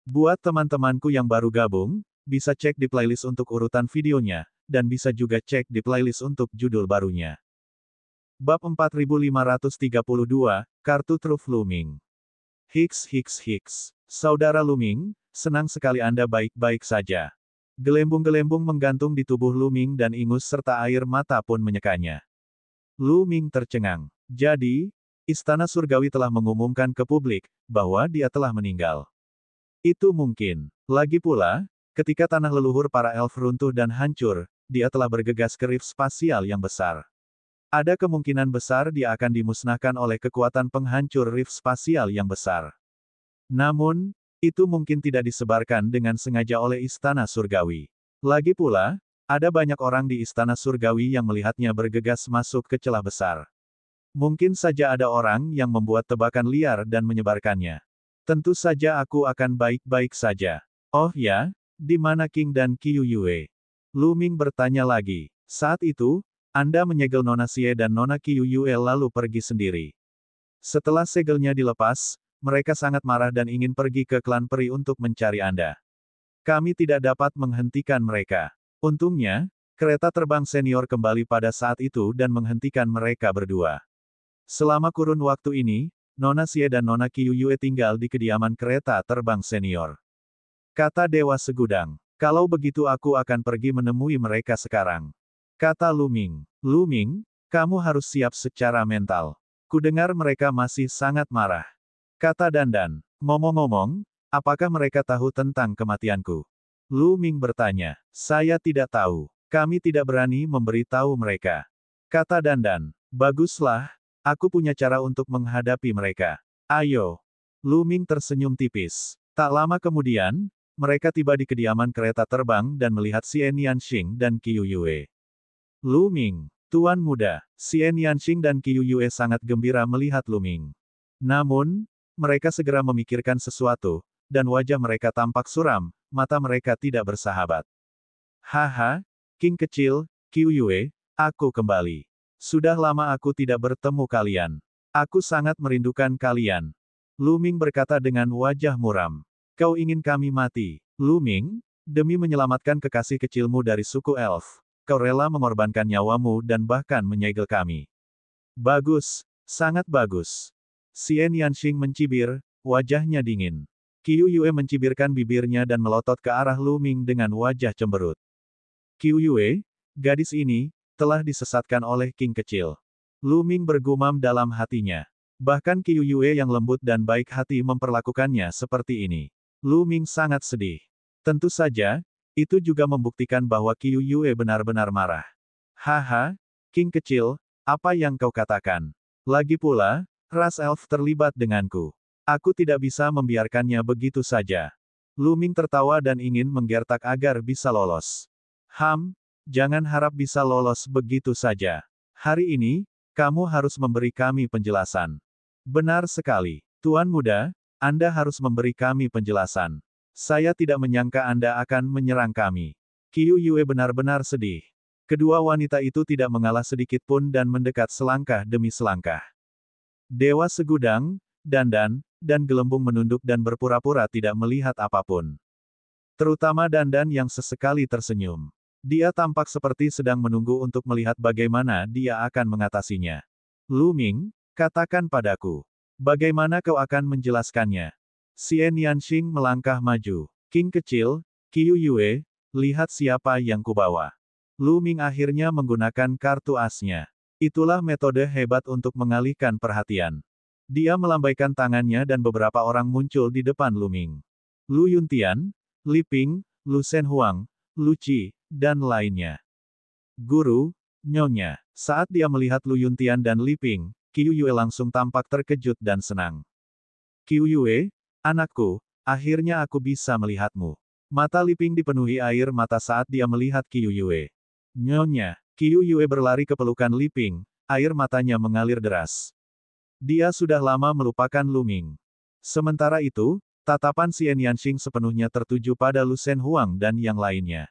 Buat teman-temanku yang baru gabung, bisa cek di playlist untuk urutan videonya, dan bisa juga cek di playlist untuk judul barunya. Bab 4532, Kartu Truf Luming. Hiks. Saudara Luming, senang sekali Anda baik-baik saja. Gelembung-gelembung menggantung di tubuh Luming dan ingus serta air mata pun menyekanya. Luming tercengang. Jadi, Istana Surgawi telah mengumumkan ke publik, bahwa dia telah meninggal. Itu mungkin. Lagi pula, ketika tanah leluhur para elf runtuh dan hancur, dia telah bergegas ke rift spasial yang besar. Ada kemungkinan besar dia akan dimusnahkan oleh kekuatan penghancur rift spasial yang besar. Namun, itu mungkin tidak disebarkan dengan sengaja oleh Istana Surgawi. Lagi pula, ada banyak orang di Istana Surgawi yang melihatnya bergegas masuk ke celah besar. Mungkin saja ada orang yang membuat tebakan liar dan menyebarkannya. Tentu saja aku akan baik-baik saja. Oh ya, di mana King dan Qiu Yue? Luming bertanya lagi. Saat itu, Anda menyegel Nona Xie dan Nona Qiu Yue lalu pergi sendiri. Setelah segelnya dilepas, mereka sangat marah dan ingin pergi ke klan peri untuk mencari Anda. Kami tidak dapat menghentikan mereka. Untungnya, kereta terbang senior kembali pada saat itu dan menghentikan mereka berdua. Selama kurun waktu ini, Nona Xie dan Nona Qiu Yue tinggal di kediaman kereta terbang senior. Kata Dewa Segudang. Kalau begitu aku akan pergi menemui mereka sekarang. Kata Luming. Luming, kamu harus siap secara mental. Kudengar mereka masih sangat marah. Kata Dandan. Ngomong-ngomong, apakah mereka tahu tentang kematianku? Luming bertanya. Saya tidak tahu. Kami tidak berani memberitahu mereka. Kata Dandan. Baguslah. Aku punya cara untuk menghadapi mereka. Ayo. Luming tersenyum tipis. Tak lama kemudian, mereka tiba di kediaman kereta terbang dan melihat Xian Yanxing dan Qiu Yue. Luming, Tuan Muda, Xian Yanxing dan Qiu Yue sangat gembira melihat Luming. Namun, mereka segera memikirkan sesuatu, dan wajah mereka tampak suram, mata mereka tidak bersahabat. Haha, King kecil, Qiu Yue, aku kembali. Sudah lama aku tidak bertemu kalian. Aku sangat merindukan kalian. Luming berkata dengan wajah muram. Kau ingin kami mati? Luming, demi menyelamatkan kekasih kecilmu dari suku elf, kau rela mengorbankan nyawamu dan bahkan menyegel kami. Bagus, sangat bagus. Xian Yanxing mencibir, wajahnya dingin. Qiu Yue mencibirkan bibirnya dan melotot ke arah Luming dengan wajah cemberut. Qiu Yue, gadis ini, telah disesatkan oleh King kecil. Luming bergumam dalam hatinya. Bahkan Qiu Yue yang lembut dan baik hati memperlakukannya seperti ini. Luming sangat sedih. Tentu saja, itu juga membuktikan bahwa Qiu Yue benar-benar marah. Haha, King kecil, apa yang kau katakan? Lagi pula, ras elf terlibat denganku. Aku tidak bisa membiarkannya begitu saja. Luming tertawa dan ingin menggertak agar bisa lolos. Jangan harap bisa lolos begitu saja. Hari ini, kamu harus memberi kami penjelasan. Benar sekali. Tuan Muda, Anda harus memberi kami penjelasan. Saya tidak menyangka Anda akan menyerang kami. Qiu Yue benar-benar sedih. Kedua wanita itu tidak mengalah sedikit pun dan mendekat selangkah demi selangkah. Dewa Segudang, Dandan, dan Gelembung menunduk dan berpura-pura tidak melihat apapun. Terutama Dandan yang sesekali tersenyum. Dia tampak seperti sedang menunggu untuk melihat bagaimana dia akan mengatasinya. Luming, katakan padaku. Bagaimana kau akan menjelaskannya? Xian Yanxing melangkah maju. King kecil, Qiu Yue, lihat siapa yang kubawa. Luming akhirnya menggunakan kartu asnya. Itulah metode hebat untuk mengalihkan perhatian. Dia melambaikan tangannya dan beberapa orang muncul di depan Luming. Lu Yuntian, Li Ping, Lu Shenhuang, Lu Qi, dan lainnya. Guru, Nyonya. Saat dia melihat Lu Yuntian dan Li Ping, Qiu Yue langsung tampak terkejut dan senang. Qiu Yue, anakku, akhirnya aku bisa melihatmu. Mata Li Ping dipenuhi air mata saat dia melihat Qiu Yue. Nyonya, Qiu Yue berlari ke pelukan Li Ping, air matanya mengalir deras. Dia sudah lama melupakan Luming. Sementara itu, tatapan Xian Yanxing sepenuhnya tertuju pada Lu Shenhuang dan yang lainnya.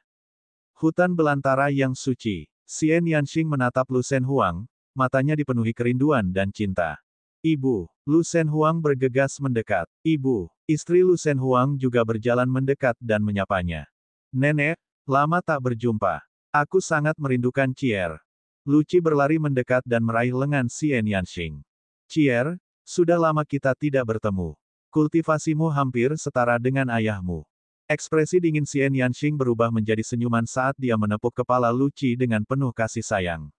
Hutan belantara yang suci. Xian Yanxing menatap Lu Shenhuang, matanya dipenuhi kerinduan dan cinta. Ibu, Lu Shenhuang bergegas mendekat. Ibu, istri Lu Shenhuang juga berjalan mendekat dan menyapanya. Nenek, lama tak berjumpa. Aku sangat merindukan Cier. Lu Qi berlari mendekat dan meraih lengan Xian Yanxing. Cier, sudah lama kita tidak bertemu. Kultivasimu hampir setara dengan ayahmu. Ekspresi dingin Xian Yanxing berubah menjadi senyuman saat dia menepuk kepala Lu Qi dengan penuh kasih sayang.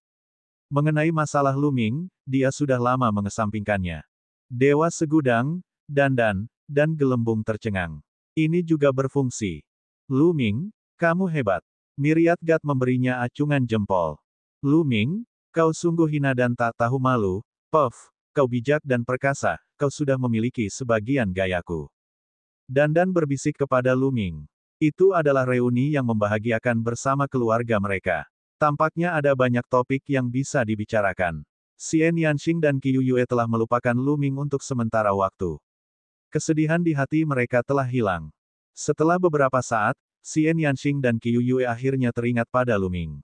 Mengenai masalah Lu Ming, dia sudah lama mengesampingkannya. Dewa segudang, dandan, dan gelembung tercengang. Ini juga berfungsi. Lu Ming, kamu hebat. Myriad God memberinya acungan jempol. Lu Ming, kau sungguh hina dan tak tahu malu. Puff, kau bijak dan perkasa, kau sudah memiliki sebagian gayaku. Dandan berbisik kepada Lu Ming. Itu adalah reuni yang membahagiakan bersama keluarga mereka. Tampaknya ada banyak topik yang bisa dibicarakan. Xian Yanxing dan Qiu Yue telah melupakan Lu Ming untuk sementara waktu. Kesedihan di hati mereka telah hilang. Setelah beberapa saat, Xian Yanxing dan Qiu Yue akhirnya teringat pada Lu Ming.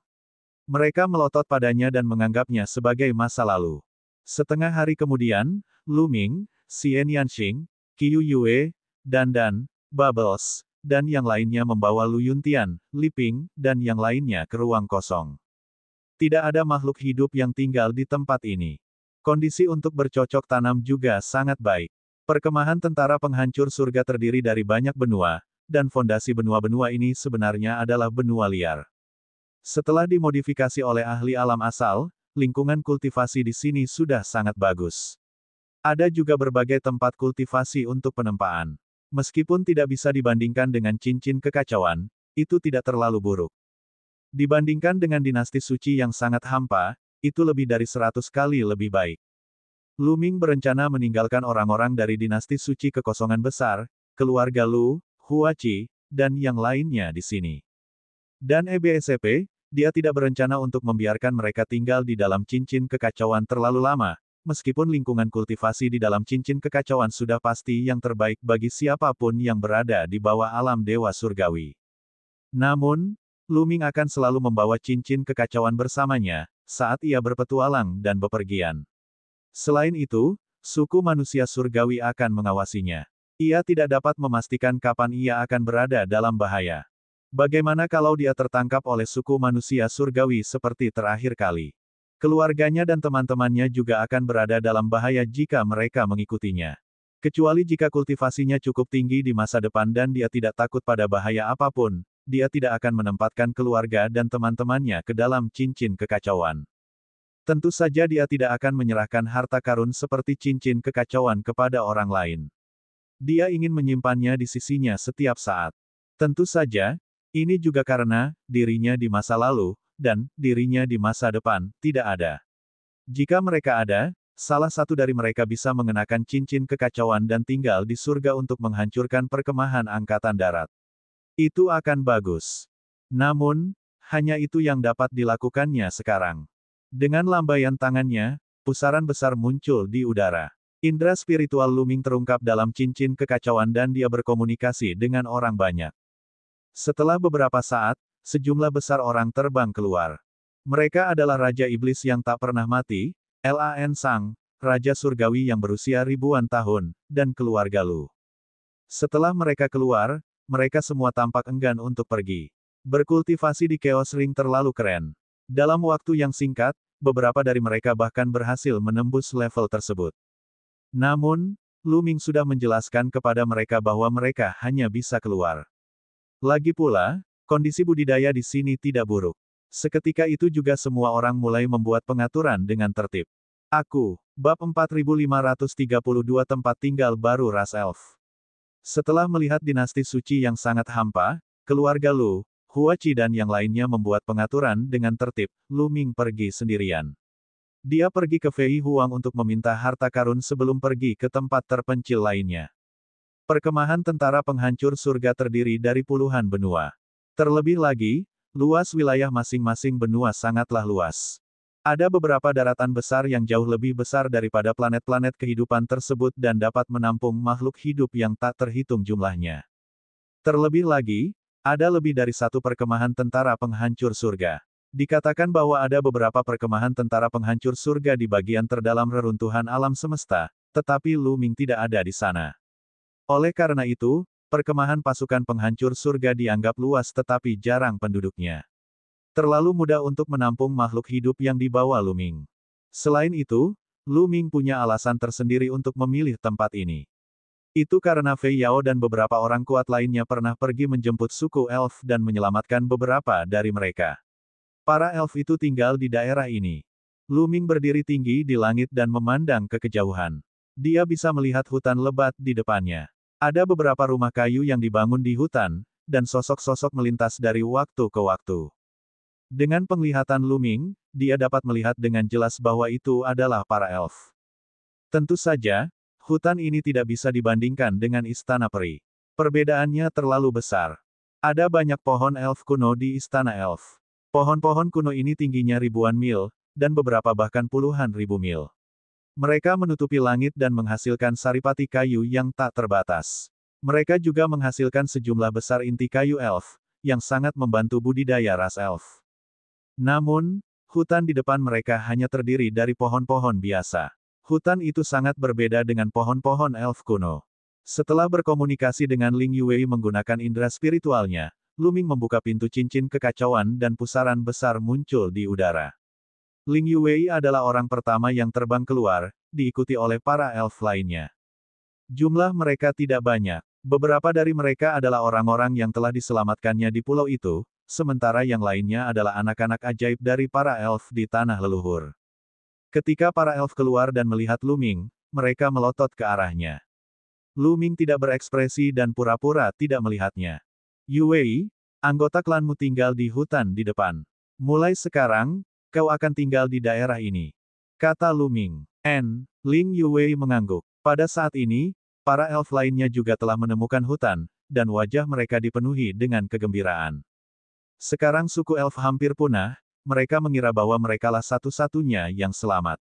Mereka melotot padanya dan menganggapnya sebagai masa lalu. Setengah hari kemudian, Lu Ming, Xian Yanxing, Qiu Yue, Dandan, Bubbles, dan yang lainnya membawa Lu Yuntian, Li Ping, dan yang lainnya ke ruang kosong. Tidak ada makhluk hidup yang tinggal di tempat ini. Kondisi untuk bercocok tanam juga sangat baik. Perkemahan tentara penghancur surga terdiri dari banyak benua, dan fondasi benua-benua ini sebenarnya adalah benua liar. Setelah dimodifikasi oleh ahli alam asal, lingkungan kultivasi di sini sudah sangat bagus. Ada juga berbagai tempat kultivasi untuk penempaan. Meskipun tidak bisa dibandingkan dengan cincin kekacauan, itu tidak terlalu buruk. Dibandingkan dengan dinasti suci yang sangat hampa, itu lebih dari 100 kali lebih baik. Lu Ming berencana meninggalkan orang-orang dari dinasti suci kekosongan besar, keluarga Lu, Hua Qi, dan yang lainnya di sini. Dan EBSP, dia tidak berencana untuk membiarkan mereka tinggal di dalam cincin kekacauan terlalu lama, meskipun lingkungan kultivasi di dalam cincin kekacauan sudah pasti yang terbaik bagi siapapun yang berada di bawah alam dewa surgawi. Namun, Lu Ming akan selalu membawa cincin kekacauan bersamanya, saat ia berpetualang dan bepergian. Selain itu, suku manusia surgawi akan mengawasinya. Ia tidak dapat memastikan kapan ia akan berada dalam bahaya. Bagaimana kalau dia tertangkap oleh suku manusia surgawi seperti terakhir kali? Keluarganya dan teman-temannya juga akan berada dalam bahaya jika mereka mengikutinya. Kecuali jika kultivasinya cukup tinggi di masa depan dan dia tidak takut pada bahaya apapun, dia tidak akan menempatkan keluarga dan teman-temannya ke dalam cincin kekacauan. Tentu saja dia tidak akan menyerahkan harta karun seperti cincin kekacauan kepada orang lain. Dia ingin menyimpannya di sisinya setiap saat. Tentu saja, ini juga karena dirinya di masa lalu, dan dirinya di masa depan, tidak ada. Jika mereka ada, salah satu dari mereka bisa mengenakan cincin kekacauan dan tinggal di surga untuk menghancurkan perkemahan angkatan darat. Itu akan bagus. Namun, hanya itu yang dapat dilakukannya sekarang. Dengan lambaian tangannya, pusaran besar muncul di udara. Indra spiritual Lu Ming terungkap dalam cincin kekacauan dan dia berkomunikasi dengan orang banyak. Setelah beberapa saat, sejumlah besar orang terbang keluar. Mereka adalah Raja Iblis yang tak pernah mati, Lan Sang, Raja Surgawi yang berusia ribuan tahun, dan keluarga Lu. Setelah mereka keluar, mereka semua tampak enggan untuk pergi. Berkultivasi di Chaos Ring terlalu keren. Dalam waktu yang singkat, beberapa dari mereka bahkan berhasil menembus level tersebut. Namun, Lu Ming sudah menjelaskan kepada mereka bahwa mereka hanya bisa keluar. Lagi pula, kondisi budidaya di sini tidak buruk. Seketika itu juga semua orang mulai membuat pengaturan dengan tertib. Bab 4532 Tempat tinggal baru ras elf. Setelah melihat dinasti suci yang sangat hampa, keluarga Lu, Hua Qi dan yang lainnya membuat pengaturan dengan tertib, Lu Ming pergi sendirian. Dia pergi ke Fei Huang untuk meminta harta karun sebelum pergi ke tempat terpencil lainnya. Perkemahan tentara penghancur surga terdiri dari puluhan benua. Terlebih lagi, luas wilayah masing-masing benua sangatlah luas. Ada beberapa daratan besar yang jauh lebih besar daripada planet-planet kehidupan tersebut dan dapat menampung makhluk hidup yang tak terhitung jumlahnya. Terlebih lagi, ada lebih dari satu perkemahan tentara penghancur surga. Dikatakan bahwa ada beberapa perkemahan tentara penghancur surga di bagian terdalam reruntuhan alam semesta, tetapi Lu Ming tidak ada di sana. Oleh karena itu, perkemahan pasukan penghancur surga dianggap luas tetapi jarang penduduknya. Terlalu mudah untuk menampung makhluk hidup yang dibawa Lu Ming. Selain itu, Lu Ming punya alasan tersendiri untuk memilih tempat ini. Itu karena Fei Yao dan beberapa orang kuat lainnya pernah pergi menjemput suku elf dan menyelamatkan beberapa dari mereka. Para elf itu tinggal di daerah ini. Lu Ming berdiri tinggi di langit dan memandang ke kejauhan. Dia bisa melihat hutan lebat di depannya. Ada beberapa rumah kayu yang dibangun di hutan, dan sosok-sosok melintas dari waktu ke waktu. Dengan penglihatan Lu Ming, dia dapat melihat dengan jelas bahwa itu adalah para elf. Tentu saja, hutan ini tidak bisa dibandingkan dengan istana peri. Perbedaannya terlalu besar. Ada banyak pohon elf kuno di istana elf. Pohon-pohon kuno ini tingginya ribuan mil, dan beberapa bahkan puluhan ribu mil. Mereka menutupi langit dan menghasilkan saripati kayu yang tak terbatas. Mereka juga menghasilkan sejumlah besar inti kayu elf, yang sangat membantu budidaya ras elf. Namun, hutan di depan mereka hanya terdiri dari pohon-pohon biasa. Hutan itu sangat berbeda dengan pohon-pohon elf kuno. Setelah berkomunikasi dengan Ling Yue menggunakan indera spiritualnya, Lu Ming membuka pintu cincin kekacauan dan pusaran besar muncul di udara. Ling Yue adalah orang pertama yang terbang keluar, diikuti oleh para elf lainnya. Jumlah mereka tidak banyak. Beberapa dari mereka adalah orang-orang yang telah diselamatkannya di pulau itu, sementara yang lainnya adalah anak-anak ajaib dari para elf di tanah leluhur. Ketika para elf keluar dan melihat Lu Ming, mereka melotot ke arahnya. Lu Ming tidak berekspresi dan pura-pura tidak melihatnya. Yue, anggota klanmu tinggal di hutan di depan. Mulai sekarang, kau akan tinggal di daerah ini, kata Lu Ming. Ling Yue mengangguk. Pada saat ini, para elf lainnya juga telah menemukan hutan, dan wajah mereka dipenuhi dengan kegembiraan. Sekarang suku elf hampir punah, mereka mengira bahwa merekalah satu-satunya yang selamat.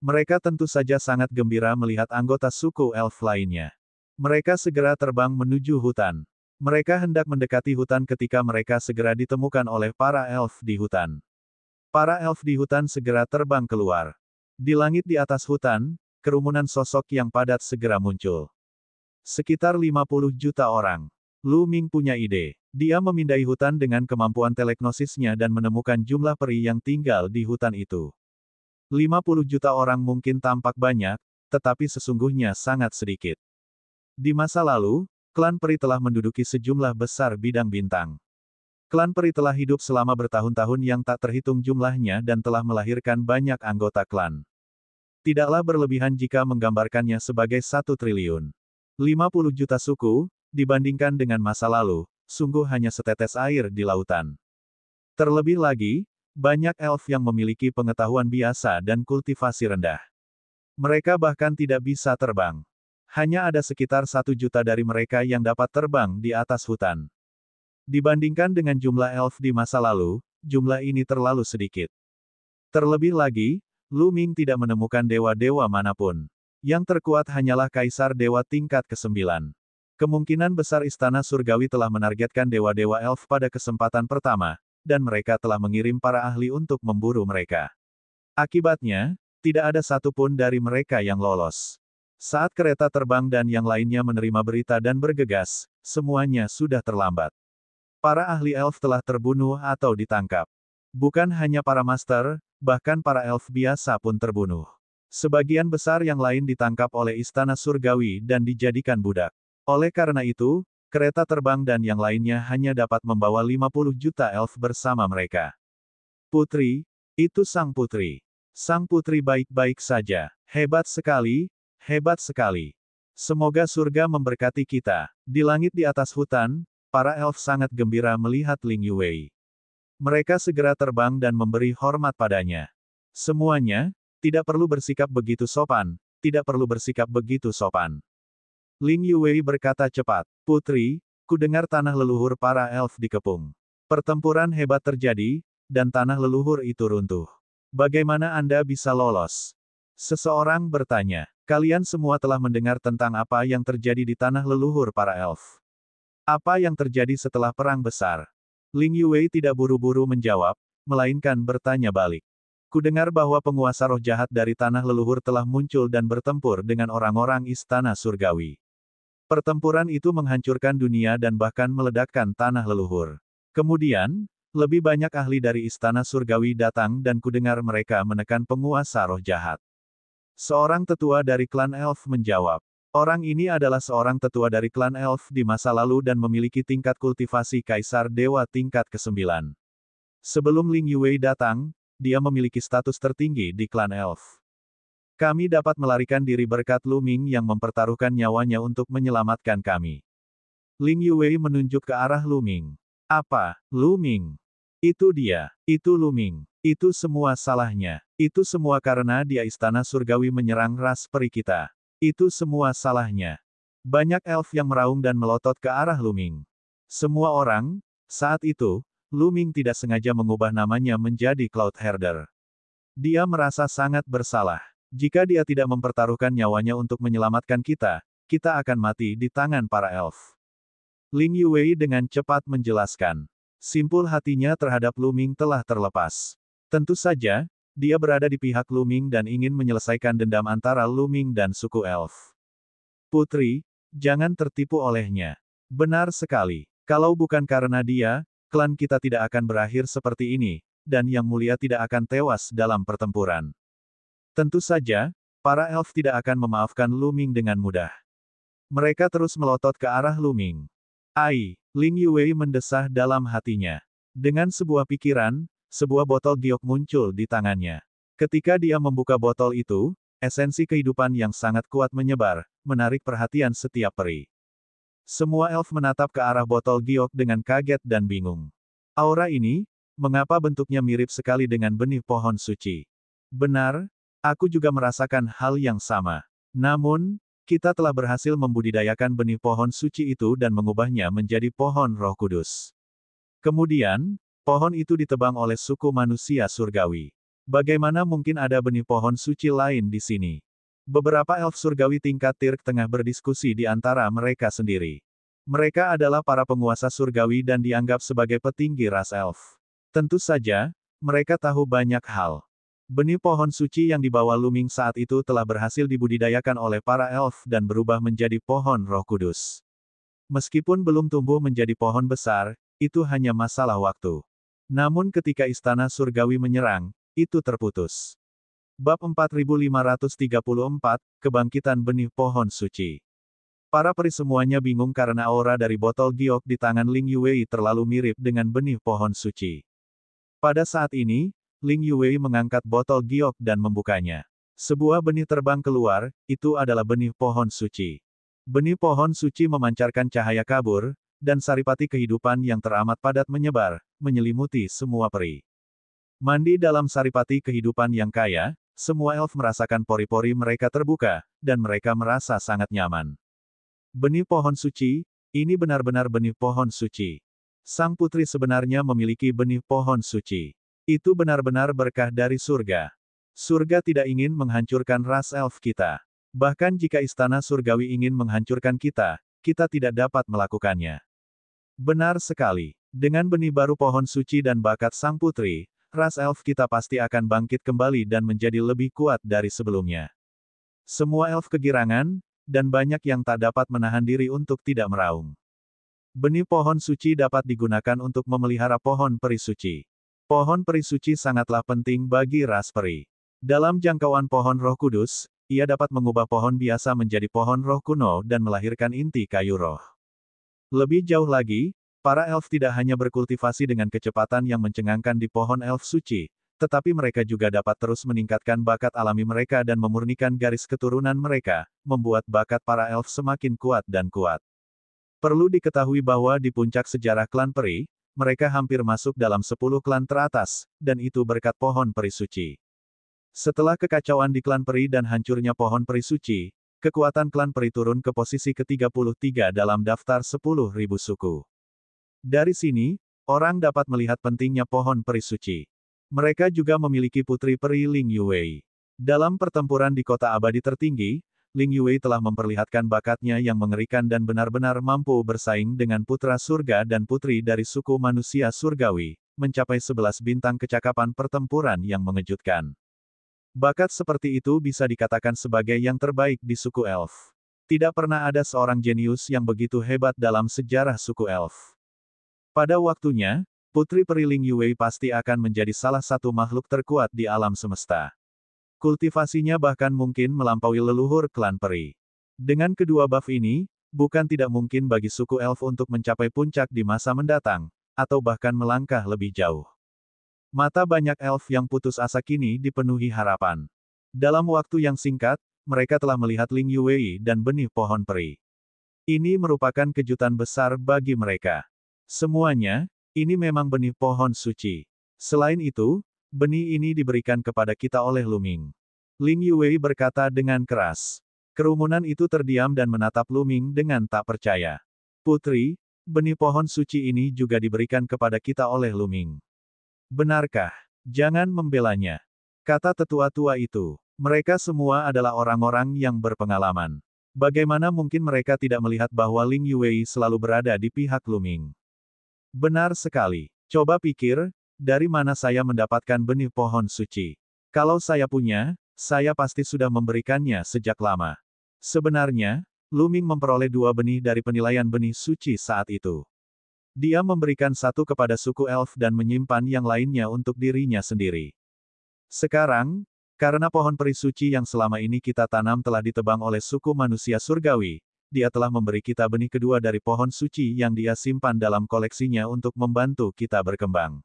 Mereka tentu saja sangat gembira melihat anggota suku elf lainnya. Mereka segera terbang menuju hutan. Mereka hendak mendekati hutan ketika mereka segera ditemukan oleh para elf di hutan. Para elf di hutan segera terbang keluar. Di langit di atas hutan, kerumunan sosok yang padat segera muncul. Sekitar 50 juta orang. Lu Ming punya ide. Dia memindai hutan dengan kemampuan teleknosisnya dan menemukan jumlah peri yang tinggal di hutan itu. 50 juta orang mungkin tampak banyak, tetapi sesungguhnya sangat sedikit. Di masa lalu, klan peri telah menduduki sejumlah besar bidang bintang. Klan peri telah hidup selama bertahun-tahun yang tak terhitung jumlahnya dan telah melahirkan banyak anggota klan. Tidaklah berlebihan jika menggambarkannya sebagai 1 triliun. 50 juta suku, dibandingkan dengan masa lalu, sungguh hanya setetes air di lautan. Terlebih lagi, banyak elf yang memiliki pengetahuan biasa dan kultivasi rendah. Mereka bahkan tidak bisa terbang. Hanya ada sekitar 1 juta dari mereka yang dapat terbang di atas hutan. Dibandingkan dengan jumlah elf di masa lalu, jumlah ini terlalu sedikit. Terlebih lagi, Lu Ming tidak menemukan dewa-dewa manapun. Yang terkuat hanyalah Kaisar Dewa tingkat ke-9. Kemungkinan besar Istana Surgawi telah menargetkan dewa-dewa elf pada kesempatan pertama, dan mereka telah mengirim para ahli untuk memburu mereka. Akibatnya, tidak ada satupun dari mereka yang lolos. Saat kereta terbang dan yang lainnya menerima berita dan bergegas, semuanya sudah terlambat. Para ahli elf telah terbunuh atau ditangkap. Bukan hanya para master, bahkan para elf biasa pun terbunuh. Sebagian besar yang lain ditangkap oleh Istana Surgawi dan dijadikan budak. Oleh karena itu, kereta terbang dan yang lainnya hanya dapat membawa 50 juta elf bersama mereka. Putri, itu sang putri. Sang putri baik-baik saja. Hebat sekali, hebat sekali. Semoga surga memberkati kita. Di langit di atas hutan, para elf sangat gembira melihat Ling Yue. Mereka segera terbang dan memberi hormat padanya. Semuanya, tidak perlu bersikap begitu sopan, tidak perlu bersikap begitu sopan. Ling Yue berkata cepat, Putri, ku dengar tanah leluhur para elf dikepung. Pertempuran hebat terjadi, dan tanah leluhur itu runtuh. Bagaimana Anda bisa lolos? Seseorang bertanya, kalian semua telah mendengar tentang apa yang terjadi di tanah leluhur para elf. Apa yang terjadi setelah perang besar? Ling Yue tidak buru-buru menjawab, melainkan bertanya balik. Kudengar bahwa penguasa roh jahat dari tanah leluhur telah muncul dan bertempur dengan orang-orang istana surgawi. Pertempuran itu menghancurkan dunia dan bahkan meledakkan tanah leluhur. Kemudian, lebih banyak ahli dari istana surgawi datang dan kudengar mereka menekan penguasa roh jahat. Seorang tetua dari klan elf menjawab. Orang ini adalah seorang tetua dari klan elf di masa lalu dan memiliki tingkat kultivasi kaisar dewa tingkat ke-9. Sebelum Ling Yue datang, dia memiliki status tertinggi di klan elf. Kami dapat melarikan diri berkat Lu Ming yang mempertaruhkan nyawanya untuk menyelamatkan kami. Ling Yue menunjuk ke arah Lu Ming. Apa, Lu Ming? Itu dia, itu Lu Ming. Itu semua salahnya. Itu semua karena dia istana surgawi menyerang ras peri kita. Itu semua salahnya. Banyak elf yang meraung dan melotot ke arah Lu Ming. Semua orang, saat itu, Lu Ming tidak sengaja mengubah namanya menjadi Cloud Herder. Dia merasa sangat bersalah. Jika dia tidak mempertaruhkan nyawanya untuk menyelamatkan kita, kita akan mati di tangan para elf. Ling Yue dengan cepat menjelaskan. Simpul hatinya terhadap Lu Ming telah terlepas. Tentu saja, dia berada di pihak Lu Ming dan ingin menyelesaikan dendam antara Lu Ming dan suku elf. Putri, jangan tertipu olehnya. Benar sekali. Kalau bukan karena dia, klan kita tidak akan berakhir seperti ini, dan Yang Mulia tidak akan tewas dalam pertempuran. Tentu saja, para elf tidak akan memaafkan Lu Ming dengan mudah. Mereka terus melotot ke arah Lu Ming. Ai, Ling Yue mendesah dalam hatinya. Dengan sebuah pikiran, sebuah botol giok muncul di tangannya. Ketika dia membuka botol itu, esensi kehidupan yang sangat kuat menyebar, menarik perhatian setiap peri. Semua elf menatap ke arah botol giok dengan kaget dan bingung. Aura ini, mengapa bentuknya mirip sekali dengan benih pohon suci? Benar, aku juga merasakan hal yang sama. Namun, kita telah berhasil membudidayakan benih pohon suci itu dan mengubahnya menjadi pohon Roh Kudus. Kemudian, pohon itu ditebang oleh suku manusia surgawi. Bagaimana mungkin ada benih pohon suci lain di sini? Beberapa elf surgawi tingkat Tirk tengah berdiskusi di antara mereka sendiri. Mereka adalah para penguasa surgawi dan dianggap sebagai petinggi ras elf. Tentu saja, mereka tahu banyak hal. Benih pohon suci yang dibawa Lu Ming saat itu telah berhasil dibudidayakan oleh para elf dan berubah menjadi pohon Roh Kudus. Meskipun belum tumbuh menjadi pohon besar, itu hanya masalah waktu. Namun ketika istana surgawi menyerang, itu terputus. Bab 4534, Kebangkitan Benih Pohon Suci. Para peri semuanya bingung karena aura dari botol giok di tangan Ling Yue terlalu mirip dengan benih pohon suci. Pada saat ini, Ling Yue mengangkat botol giok dan membukanya. Sebuah benih terbang keluar, itu adalah benih pohon suci. Benih pohon suci memancarkan cahaya kabur, dan saripati kehidupan yang teramat padat menyebar, menyelimuti semua peri. Mandi dalam saripati kehidupan yang kaya, semua elf merasakan pori-pori mereka terbuka, dan mereka merasa sangat nyaman. Benih pohon suci, ini benar-benar benih pohon suci. Sang putri sebenarnya memiliki benih pohon suci. Itu benar-benar berkah dari surga. Surga tidak ingin menghancurkan ras elf kita. Bahkan jika istana surgawi ingin menghancurkan kita, kita tidak dapat melakukannya. Benar sekali. Dengan benih baru pohon suci dan bakat sang putri, ras elf kita pasti akan bangkit kembali dan menjadi lebih kuat dari sebelumnya. Semua elf kegirangan, dan banyak yang tak dapat menahan diri untuk tidak meraung. Benih pohon suci dapat digunakan untuk memelihara pohon peri suci. Pohon peri suci sangatlah penting bagi ras peri. Dalam jangkauan pohon Roh Kudus, ia dapat mengubah pohon biasa menjadi pohon roh kuno dan melahirkan inti kayu roh. Lebih jauh lagi, para elf tidak hanya berkultivasi dengan kecepatan yang mencengangkan di pohon elf suci, tetapi mereka juga dapat terus meningkatkan bakat alami mereka dan memurnikan garis keturunan mereka, membuat bakat para elf semakin kuat dan kuat. Perlu diketahui bahwa di puncak sejarah klan peri, mereka hampir masuk dalam 10 klan teratas, dan itu berkat pohon peri suci. Setelah kekacauan di klan peri dan hancurnya pohon peri suci, kekuatan klan peri turun ke posisi ke-33 dalam daftar 10.000 suku. Dari sini, orang dapat melihat pentingnya pohon peri suci. Mereka juga memiliki putri peri Ling Yue. Dalam pertempuran di kota abadi tertinggi, Ling Yue telah memperlihatkan bakatnya yang mengerikan dan benar-benar mampu bersaing dengan putra surga dan putri dari suku manusia surgawi, mencapai 11 bintang kecakapan pertempuran yang mengejutkan. Bakat seperti itu bisa dikatakan sebagai yang terbaik di suku elf. Tidak pernah ada seorang jenius yang begitu hebat dalam sejarah suku elf. Pada waktunya, Putri Peri Ling Yue pasti akan menjadi salah satu makhluk terkuat di alam semesta. Kultivasinya bahkan mungkin melampaui leluhur klan peri. Dengan kedua buff ini, bukan tidak mungkin bagi suku elf untuk mencapai puncak di masa mendatang, atau bahkan melangkah lebih jauh. Mata banyak elf yang putus asa kini dipenuhi harapan. Dalam waktu yang singkat, mereka telah melihat Ling Yue dan benih pohon peri. Ini merupakan kejutan besar bagi mereka. Semuanya, ini memang benih pohon suci. Selain itu, benih ini diberikan kepada kita oleh Luming. Ling Yue berkata dengan keras. Kerumunan itu terdiam dan menatap Luming dengan tak percaya. Putri, benih pohon suci ini juga diberikan kepada kita oleh Luming. Benarkah? Jangan membelanya. Kata tetua tua itu. Mereka semua adalah orang-orang yang berpengalaman. Bagaimana mungkin mereka tidak melihat bahwa Ling Yue selalu berada di pihak Luming? Benar sekali. Coba pikir, dari mana saya mendapatkan benih pohon suci? Kalau saya punya, saya pasti sudah memberikannya sejak lama. Sebenarnya, Luming memperoleh 2 benih dari penilaian benih suci saat itu. Dia memberikan satu kepada suku elf dan menyimpan yang lainnya untuk dirinya sendiri. Sekarang, karena pohon peri suci yang selama ini kita tanam telah ditebang oleh suku manusia surgawi, dia telah memberi kita benih kedua dari pohon suci yang dia simpan dalam koleksinya untuk membantu kita berkembang.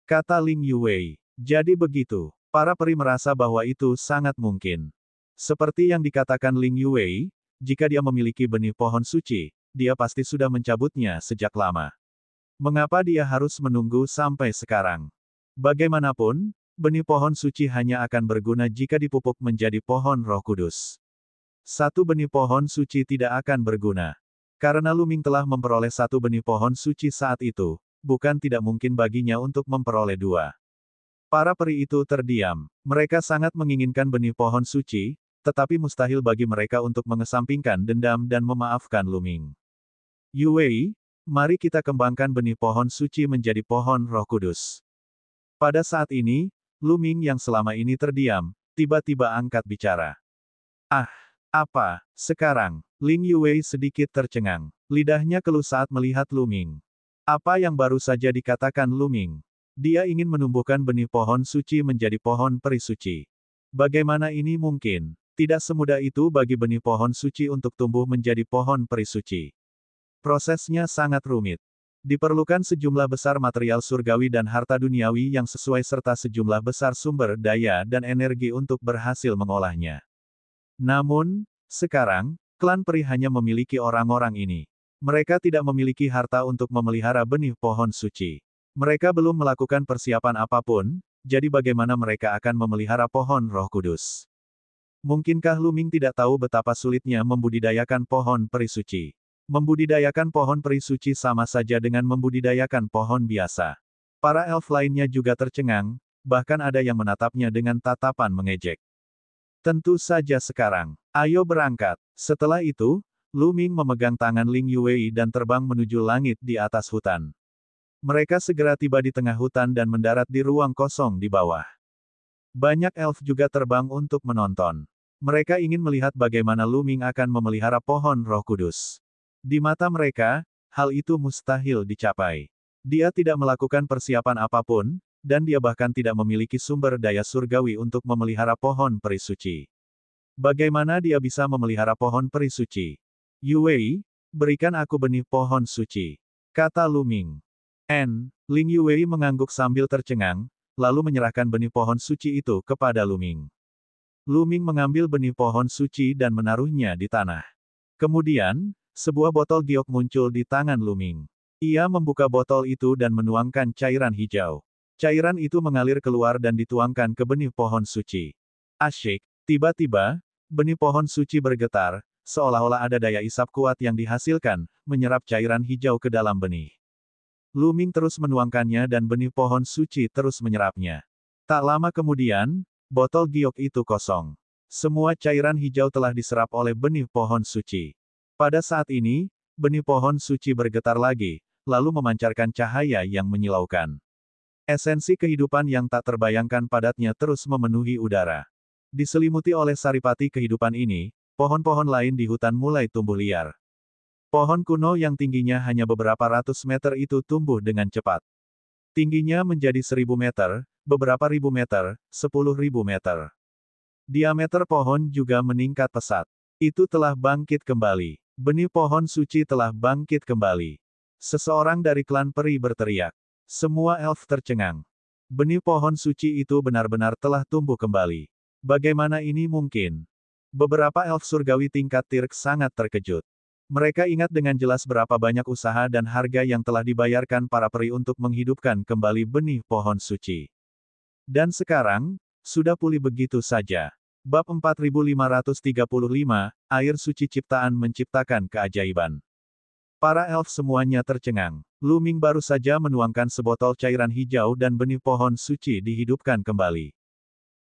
Kata Ling Yue. Jadi begitu, para peri merasa bahwa itu sangat mungkin. Seperti yang dikatakan Ling Yue, jika dia memiliki benih pohon suci, dia pasti sudah mencabutnya sejak lama. Mengapa dia harus menunggu sampai sekarang? Bagaimanapun, benih pohon suci hanya akan berguna jika dipupuk menjadi pohon Roh Kudus. Satu benih pohon suci tidak akan berguna. Karena Luming telah memperoleh satu benih pohon suci saat itu, bukan tidak mungkin baginya untuk memperoleh 2. Para peri itu terdiam. Mereka sangat menginginkan benih pohon suci, tetapi mustahil bagi mereka untuk mengesampingkan dendam dan memaafkan Luming. Yue, mari kita kembangkan benih pohon suci menjadi pohon Roh Kudus. Pada saat ini, Luming yang selama ini terdiam, tiba-tiba angkat bicara. Ah, apa, sekarang? Ling Yue sedikit tercengang. Lidahnya keluh saat melihat Luming. Apa yang baru saja dikatakan Luming? Dia ingin menumbuhkan benih pohon suci menjadi pohon peri suci. Bagaimana ini mungkin? Tidak semudah itu bagi benih pohon suci untuk tumbuh menjadi pohon peri suci. Prosesnya sangat rumit. Diperlukan sejumlah besar material surgawi dan harta duniawi yang sesuai serta sejumlah besar sumber daya dan energi untuk berhasil mengolahnya. Namun, sekarang, klan peri hanya memiliki orang-orang ini. Mereka tidak memiliki harta untuk memelihara benih pohon suci. Mereka belum melakukan persiapan apapun, jadi bagaimana mereka akan memelihara pohon Roh Kudus? Mungkinkah Luming tidak tahu betapa sulitnya membudidayakan pohon peri suci? Membudidayakan pohon peri suci sama saja dengan membudidayakan pohon biasa. Para elf lainnya juga tercengang, bahkan ada yang menatapnya dengan tatapan mengejek. Tentu saja sekarang. Ayo berangkat. Setelah itu, Luming memegang tangan Ling Yue dan terbang menuju langit di atas hutan. Mereka segera tiba di tengah hutan dan mendarat di ruang kosong di bawah. Banyak elf juga terbang untuk menonton. Mereka ingin melihat bagaimana Luming akan memelihara pohon Roh Kudus. Di mata mereka, hal itu mustahil dicapai. Dia tidak melakukan persiapan apapun, dan dia bahkan tidak memiliki sumber daya surgawi untuk memelihara pohon peri suci. Bagaimana dia bisa memelihara pohon peri suci? Yue, berikan aku benih pohon suci, kata Luming. Ling Yue mengangguk sambil tercengang, lalu menyerahkan benih pohon suci itu kepada Luming. Luming mengambil benih pohon suci dan menaruhnya di tanah. Kemudian, sebuah botol giok muncul di tangan Luming. Ia membuka botol itu dan menuangkan cairan hijau. Cairan itu mengalir keluar dan dituangkan ke benih pohon suci. Asyik, tiba-tiba, benih pohon suci bergetar, seolah-olah ada daya isap kuat yang dihasilkan, menyerap cairan hijau ke dalam benih. Luming terus menuangkannya dan benih pohon suci terus menyerapnya. Tak lama kemudian, botol giok itu kosong. Semua cairan hijau telah diserap oleh benih pohon suci. Pada saat ini, benih pohon suci bergetar lagi, lalu memancarkan cahaya yang menyilaukan. Esensi kehidupan yang tak terbayangkan padatnya terus memenuhi udara. Diselimuti oleh saripati kehidupan ini, pohon-pohon lain di hutan mulai tumbuh liar. Pohon kuno yang tingginya hanya beberapa ratus meter itu tumbuh dengan cepat. Tingginya menjadi 1000 meter, beberapa ribu meter, 10.000 meter. Diameter pohon juga meningkat pesat. Itu telah bangkit kembali. Benih pohon suci telah bangkit kembali. Seseorang dari klan peri berteriak. Semua elf tercengang. Benih pohon suci itu benar-benar telah tumbuh kembali. Bagaimana ini mungkin? Beberapa elf surgawi tingkat Tirk sangat terkejut. Mereka ingat dengan jelas berapa banyak usaha dan harga yang telah dibayarkan para peri untuk menghidupkan kembali benih pohon suci. Dan sekarang, sudah pulih begitu saja. Bab 4535, Air Suci Ciptaan Menciptakan Keajaiban. Para elf semuanya tercengang. Luming baru saja menuangkan sebotol cairan hijau dan benih pohon suci dihidupkan kembali.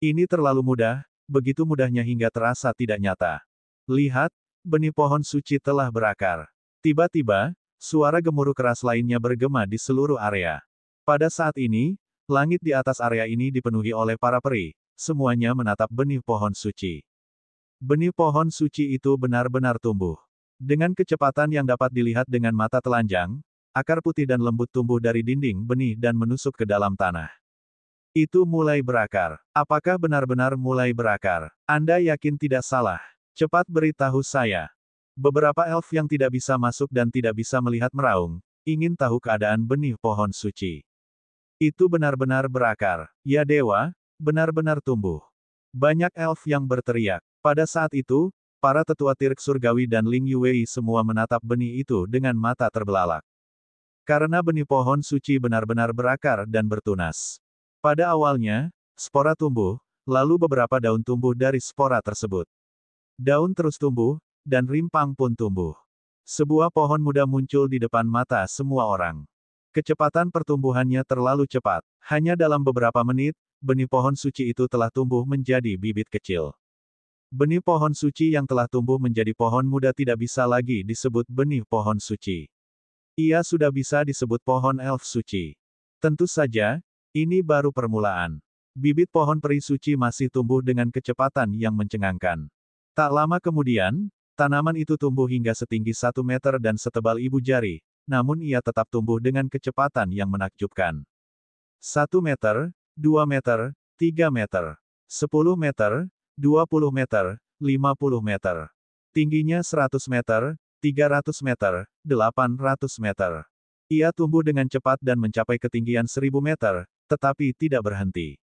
Ini terlalu mudah, begitu mudahnya hingga terasa tidak nyata. Lihat, benih pohon suci telah berakar. Tiba-tiba, suara gemuruh keras lainnya bergema di seluruh area. Pada saat ini, langit di atas area ini dipenuhi oleh para peri. Semuanya menatap benih pohon suci. Benih pohon suci itu benar-benar tumbuh. Dengan kecepatan yang dapat dilihat dengan mata telanjang, akar putih dan lembut tumbuh dari dinding benih dan menusuk ke dalam tanah. Itu mulai berakar. Apakah benar-benar mulai berakar? Anda yakin tidak salah? Cepat beritahu saya. Beberapa elf yang tidak bisa masuk dan tidak bisa melihat meraung, ingin tahu keadaan benih pohon suci. Itu benar-benar berakar. Ya dewa, benar-benar tumbuh. Banyak elf yang berteriak. Pada saat itu, para tetua Tirk Surgawi dan Ling Yuwei semua menatap benih itu dengan mata terbelalak. Karena benih pohon suci benar-benar berakar dan bertunas. Pada awalnya, spora tumbuh, lalu beberapa daun tumbuh dari spora tersebut. Daun terus tumbuh, dan rimpang pun tumbuh. Sebuah pohon muda muncul di depan mata semua orang. Kecepatan pertumbuhannya terlalu cepat. Hanya dalam beberapa menit, benih pohon suci itu telah tumbuh menjadi bibit kecil. Benih pohon suci yang telah tumbuh menjadi pohon muda tidak bisa lagi disebut benih pohon suci. Ia sudah bisa disebut pohon elf suci. Tentu saja, ini baru permulaan. Bibit pohon peri suci masih tumbuh dengan kecepatan yang mencengangkan. Tak lama kemudian, tanaman itu tumbuh hingga setinggi 1 meter dan setebal ibu jari, namun ia tetap tumbuh dengan kecepatan yang menakjubkan. 1 meter, 2 meter, 3 meter, 10 meter, 20 meter, 50 meter. Tingginya 100 meter, 300 meter, 800 meter. Ia tumbuh dengan cepat dan mencapai ketinggian 1000 meter, tetapi tidak berhenti.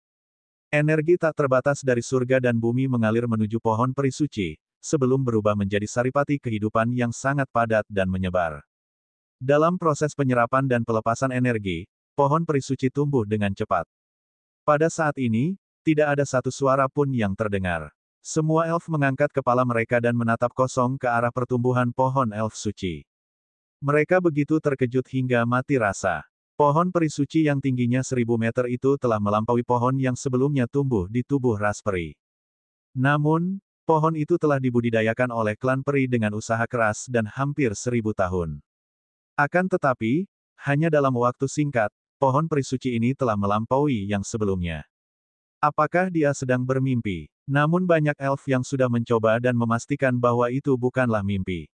Energi tak terbatas dari surga dan bumi mengalir menuju pohon peri suci, sebelum berubah menjadi saripati kehidupan yang sangat padat dan menyebar. Dalam proses penyerapan dan pelepasan energi, pohon peri suci tumbuh dengan cepat. Pada saat ini, tidak ada satu suara pun yang terdengar. Semua elf mengangkat kepala mereka dan menatap kosong ke arah pertumbuhan pohon elf suci. Mereka begitu terkejut hingga mati rasa. Pohon peri suci yang tingginya 1000 meter itu telah melampaui pohon yang sebelumnya tumbuh di tubuh ras peri. Namun, pohon itu telah dibudidayakan oleh klan peri dengan usaha keras dan hampir 1000 tahun. Akan tetapi, hanya dalam waktu singkat, pohon peri suci ini telah melampaui yang sebelumnya. Apakah dia sedang bermimpi? Namun banyak elf yang sudah mencoba dan memastikan bahwa itu bukanlah mimpi.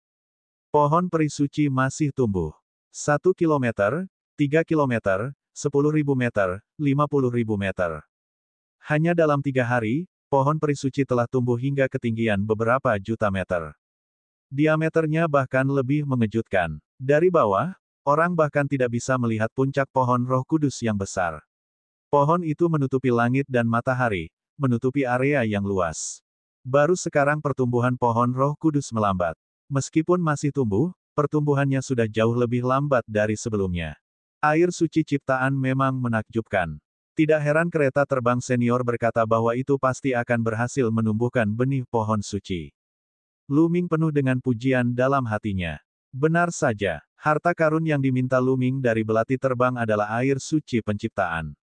Pohon peri suci masih tumbuh. 1 kilometer, 3 kilometer, 10.000 meter, 50.000 meter. Hanya dalam 3 hari, pohon peri suci telah tumbuh hingga ketinggian beberapa juta meter. Diameternya bahkan lebih mengejutkan. Dari bawah, orang bahkan tidak bisa melihat puncak pohon Roh Kudus yang besar. Pohon itu menutupi langit dan matahari, menutupi area yang luas. Baru sekarang pertumbuhan pohon Roh Kudus melambat. Meskipun masih tumbuh, pertumbuhannya sudah jauh lebih lambat dari sebelumnya. Air suci ciptaan memang menakjubkan. Tidak heran kereta terbang senior berkata bahwa itu pasti akan berhasil menumbuhkan benih pohon suci. Luming penuh dengan pujian dalam hatinya. Benar saja, harta karun yang diminta Luming dari belati terbang adalah air suci penciptaan.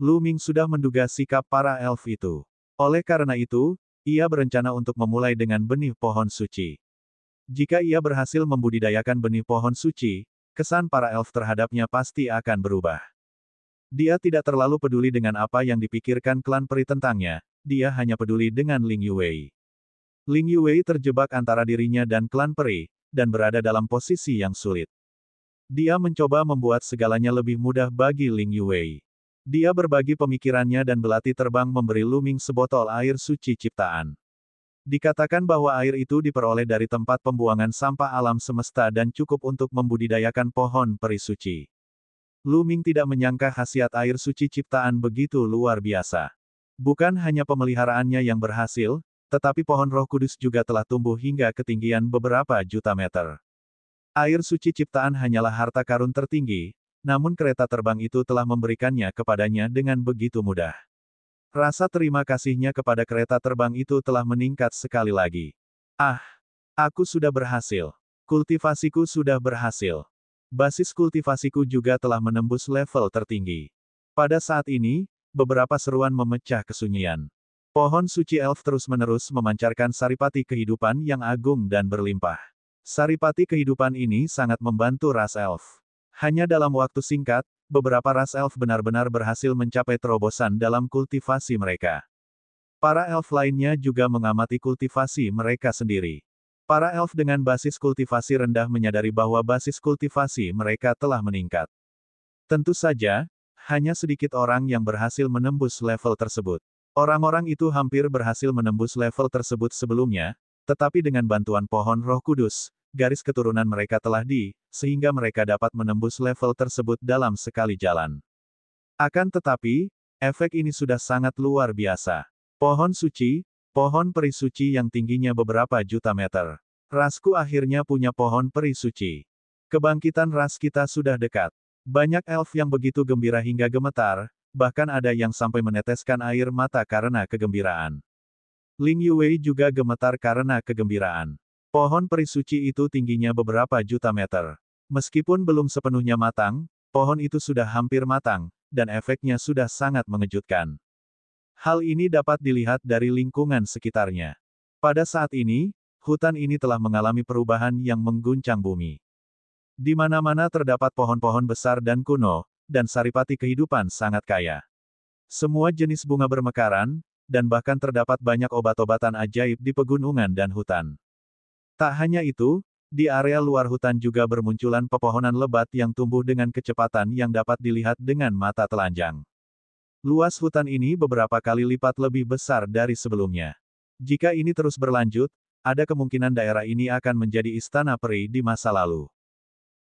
Luming sudah menduga sikap para elf itu. Oleh karena itu, ia berencana untuk memulai dengan benih pohon suci. Jika ia berhasil membudidayakan benih pohon suci, kesan para elf terhadapnya pasti akan berubah. Dia tidak terlalu peduli dengan apa yang dipikirkan klan peri tentangnya, dia hanya peduli dengan Ling Yuwei. Ling Yuwei terjebak antara dirinya dan klan peri, dan berada dalam posisi yang sulit. Dia mencoba membuat segalanya lebih mudah bagi Ling Yuwei. Dia berbagi pemikirannya dan belati terbang memberi Lu Ming sebotol air suci ciptaan. Dikatakan bahwa air itu diperoleh dari tempat pembuangan sampah alam semesta dan cukup untuk membudidayakan pohon peri suci. Lu Ming tidak menyangka khasiat air suci ciptaan begitu luar biasa. Bukan hanya pemeliharaannya yang berhasil, tetapi pohon Roh Kudus juga telah tumbuh hingga ketinggian beberapa juta meter. Air suci ciptaan hanyalah harta karun tertinggi, namun kereta terbang itu telah memberikannya kepadanya dengan begitu mudah. Rasa terima kasihnya kepada kereta terbang itu telah meningkat sekali lagi. Ah, aku sudah berhasil. Kultivasiku sudah berhasil. Basis kultivasiku juga telah menembus level tertinggi. Pada saat ini, beberapa seruan memecah kesunyian. Pohon suci elf terus-menerus memancarkan saripati kehidupan yang agung dan berlimpah. Saripati kehidupan ini sangat membantu ras elf. Hanya dalam waktu singkat, beberapa ras elf benar-benar berhasil mencapai terobosan dalam kultivasi mereka. Para elf lainnya juga mengamati kultivasi mereka sendiri. Para elf dengan basis kultivasi rendah menyadari bahwa basis kultivasi mereka telah meningkat. Tentu saja, hanya sedikit orang yang berhasil menembus level tersebut. Orang-orang itu hampir berhasil menembus level tersebut sebelumnya, tetapi dengan bantuan pohon Roh Kudus, garis keturunan mereka telah sehingga mereka dapat menembus level tersebut dalam sekali jalan. Akan tetapi, efek ini sudah sangat luar biasa. Pohon suci, pohon peri suci yang tingginya beberapa juta meter. Rasku akhirnya punya pohon peri suci. Kebangkitan ras kita sudah dekat. Banyak elf yang begitu gembira hingga gemetar, bahkan ada yang sampai meneteskan air mata karena kegembiraan. Ling Yuwei juga gemetar karena kegembiraan. Pohon peri suci itu tingginya beberapa juta meter. Meskipun belum sepenuhnya matang, pohon itu sudah hampir matang, dan efeknya sudah sangat mengejutkan. Hal ini dapat dilihat dari lingkungan sekitarnya. Pada saat ini, hutan ini telah mengalami perubahan yang mengguncang bumi. Di mana-mana terdapat pohon-pohon besar dan kuno, dan saripati kehidupan sangat kaya. Semua jenis bunga bermekaran, dan bahkan terdapat banyak obat-obatan ajaib di pegunungan dan hutan. Tak hanya itu, di area luar hutan juga bermunculan pepohonan lebat yang tumbuh dengan kecepatan yang dapat dilihat dengan mata telanjang. Luas hutan ini beberapa kali lipat lebih besar dari sebelumnya. Jika ini terus berlanjut, ada kemungkinan daerah ini akan menjadi istana peri di masa lalu.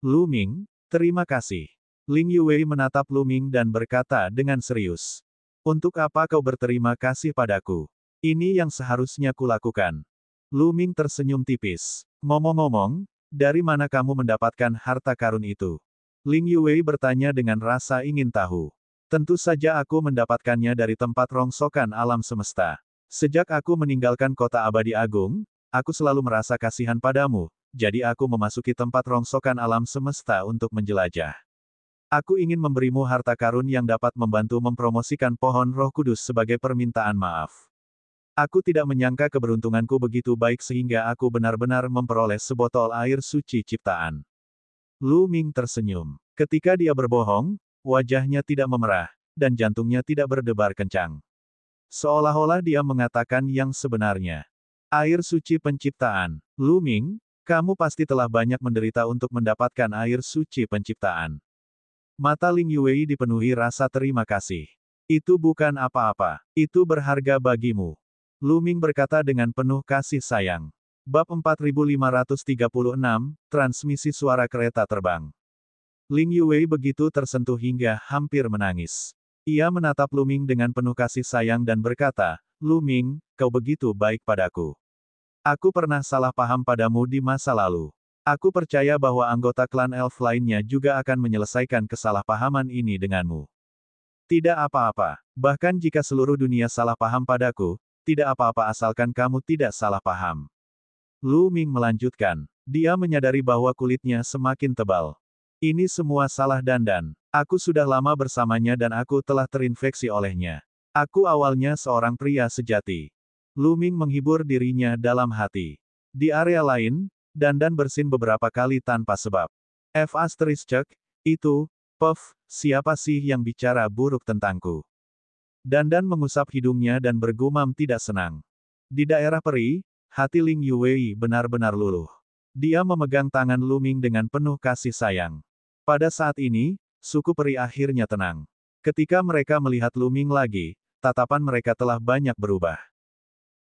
Lu Ming, terima kasih. Ling Yuwei menatap Lu Ming dan berkata dengan serius. Untuk apa kau berterima kasih padaku? Ini yang seharusnya kulakukan. Lu Ming tersenyum tipis. Ngomong-ngomong, dari mana kamu mendapatkan harta karun itu? Ling Yuwei bertanya dengan rasa ingin tahu. Tentu saja aku mendapatkannya dari tempat rongsokan alam semesta. Sejak aku meninggalkan kota abadi agung, aku selalu merasa kasihan padamu, jadi aku memasuki tempat rongsokan alam semesta untuk menjelajah. Aku ingin memberimu harta karun yang dapat membantu mempromosikan pohon Roh Kudus sebagai permintaan maaf. Aku tidak menyangka keberuntunganku begitu baik sehingga aku benar-benar memperoleh sebotol air suci ciptaan. Lu Ming tersenyum. Ketika dia berbohong, wajahnya tidak memerah, dan jantungnya tidak berdebar kencang. Seolah-olah dia mengatakan yang sebenarnya. Air suci penciptaan. Lu Ming, kamu pasti telah banyak menderita untuk mendapatkan air suci penciptaan. Mata Ling Yuwei dipenuhi rasa terima kasih. Itu bukan apa-apa. Itu berharga bagimu. Lu Ming berkata dengan penuh kasih sayang. Bab 4536, Transmisi Suara Kereta Terbang. Ling Yuwei begitu tersentuh hingga hampir menangis. Ia menatap Lu Ming dengan penuh kasih sayang dan berkata, Lu Ming, kau begitu baik padaku. Aku pernah salah paham padamu di masa lalu. Aku percaya bahwa anggota klan elf lainnya juga akan menyelesaikan kesalahpahaman ini denganmu. Tidak apa-apa. Bahkan jika seluruh dunia salah paham padaku, tidak apa-apa asalkan kamu tidak salah paham. Lu Ming melanjutkan. Dia menyadari bahwa kulitnya semakin tebal. Ini semua salah Dandan. Aku sudah lama bersamanya dan aku telah terinfeksi olehnya. Aku awalnya seorang pria sejati. Lu Ming menghibur dirinya dalam hati. Di area lain, Dandan bersin beberapa kali tanpa sebab. F***, itu, Puff, siapa sih yang bicara buruk tentangku? Dandan mengusap hidungnya dan bergumam tidak senang. Di daerah peri, hati Ling Yuwei benar-benar luluh. Dia memegang tangan Lu Ming dengan penuh kasih sayang. Pada saat ini, suku peri akhirnya tenang. Ketika mereka melihat Lu Ming lagi, tatapan mereka telah banyak berubah.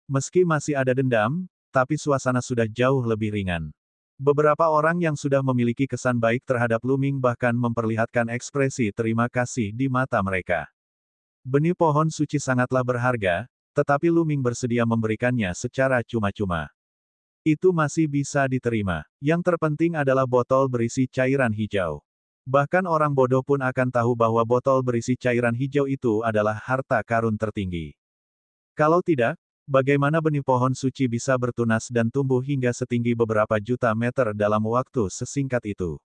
Meski masih ada dendam, tapi suasana sudah jauh lebih ringan. Beberapa orang yang sudah memiliki kesan baik terhadap Lu Ming bahkan memperlihatkan ekspresi terima kasih di mata mereka. Benih pohon suci sangatlah berharga, tetapi Lu Ming bersedia memberikannya secara cuma-cuma. Itu masih bisa diterima. Yang terpenting adalah botol berisi cairan hijau. Bahkan orang bodoh pun akan tahu bahwa botol berisi cairan hijau itu adalah harta karun tertinggi. Kalau tidak, bagaimana benih pohon suci bisa bertunas dan tumbuh hingga setinggi beberapa juta meter dalam waktu sesingkat itu?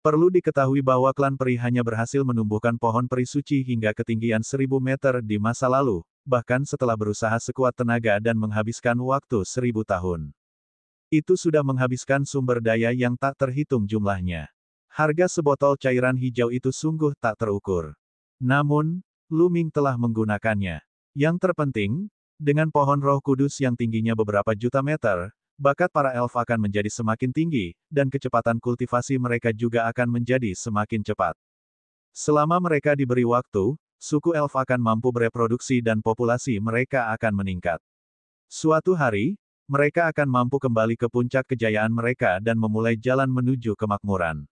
Perlu diketahui bahwa klan peri hanya berhasil menumbuhkan pohon peri suci hingga ketinggian 1000 meter di masa lalu, bahkan setelah berusaha sekuat tenaga dan menghabiskan waktu 1000 tahun. Itu sudah menghabiskan sumber daya yang tak terhitung jumlahnya. Harga sebotol cairan hijau itu sungguh tak terukur. Namun, Lu Ming telah menggunakannya. Yang terpenting, dengan pohon roh kudus yang tingginya beberapa juta meter, bakat para elf akan menjadi semakin tinggi, dan kecepatan kultivasi mereka juga akan menjadi semakin cepat. Selama mereka diberi waktu, suku elf akan mampu bereproduksi dan populasi mereka akan meningkat. Suatu hari, mereka akan mampu kembali ke puncak kejayaan mereka dan memulai jalan menuju kemakmuran.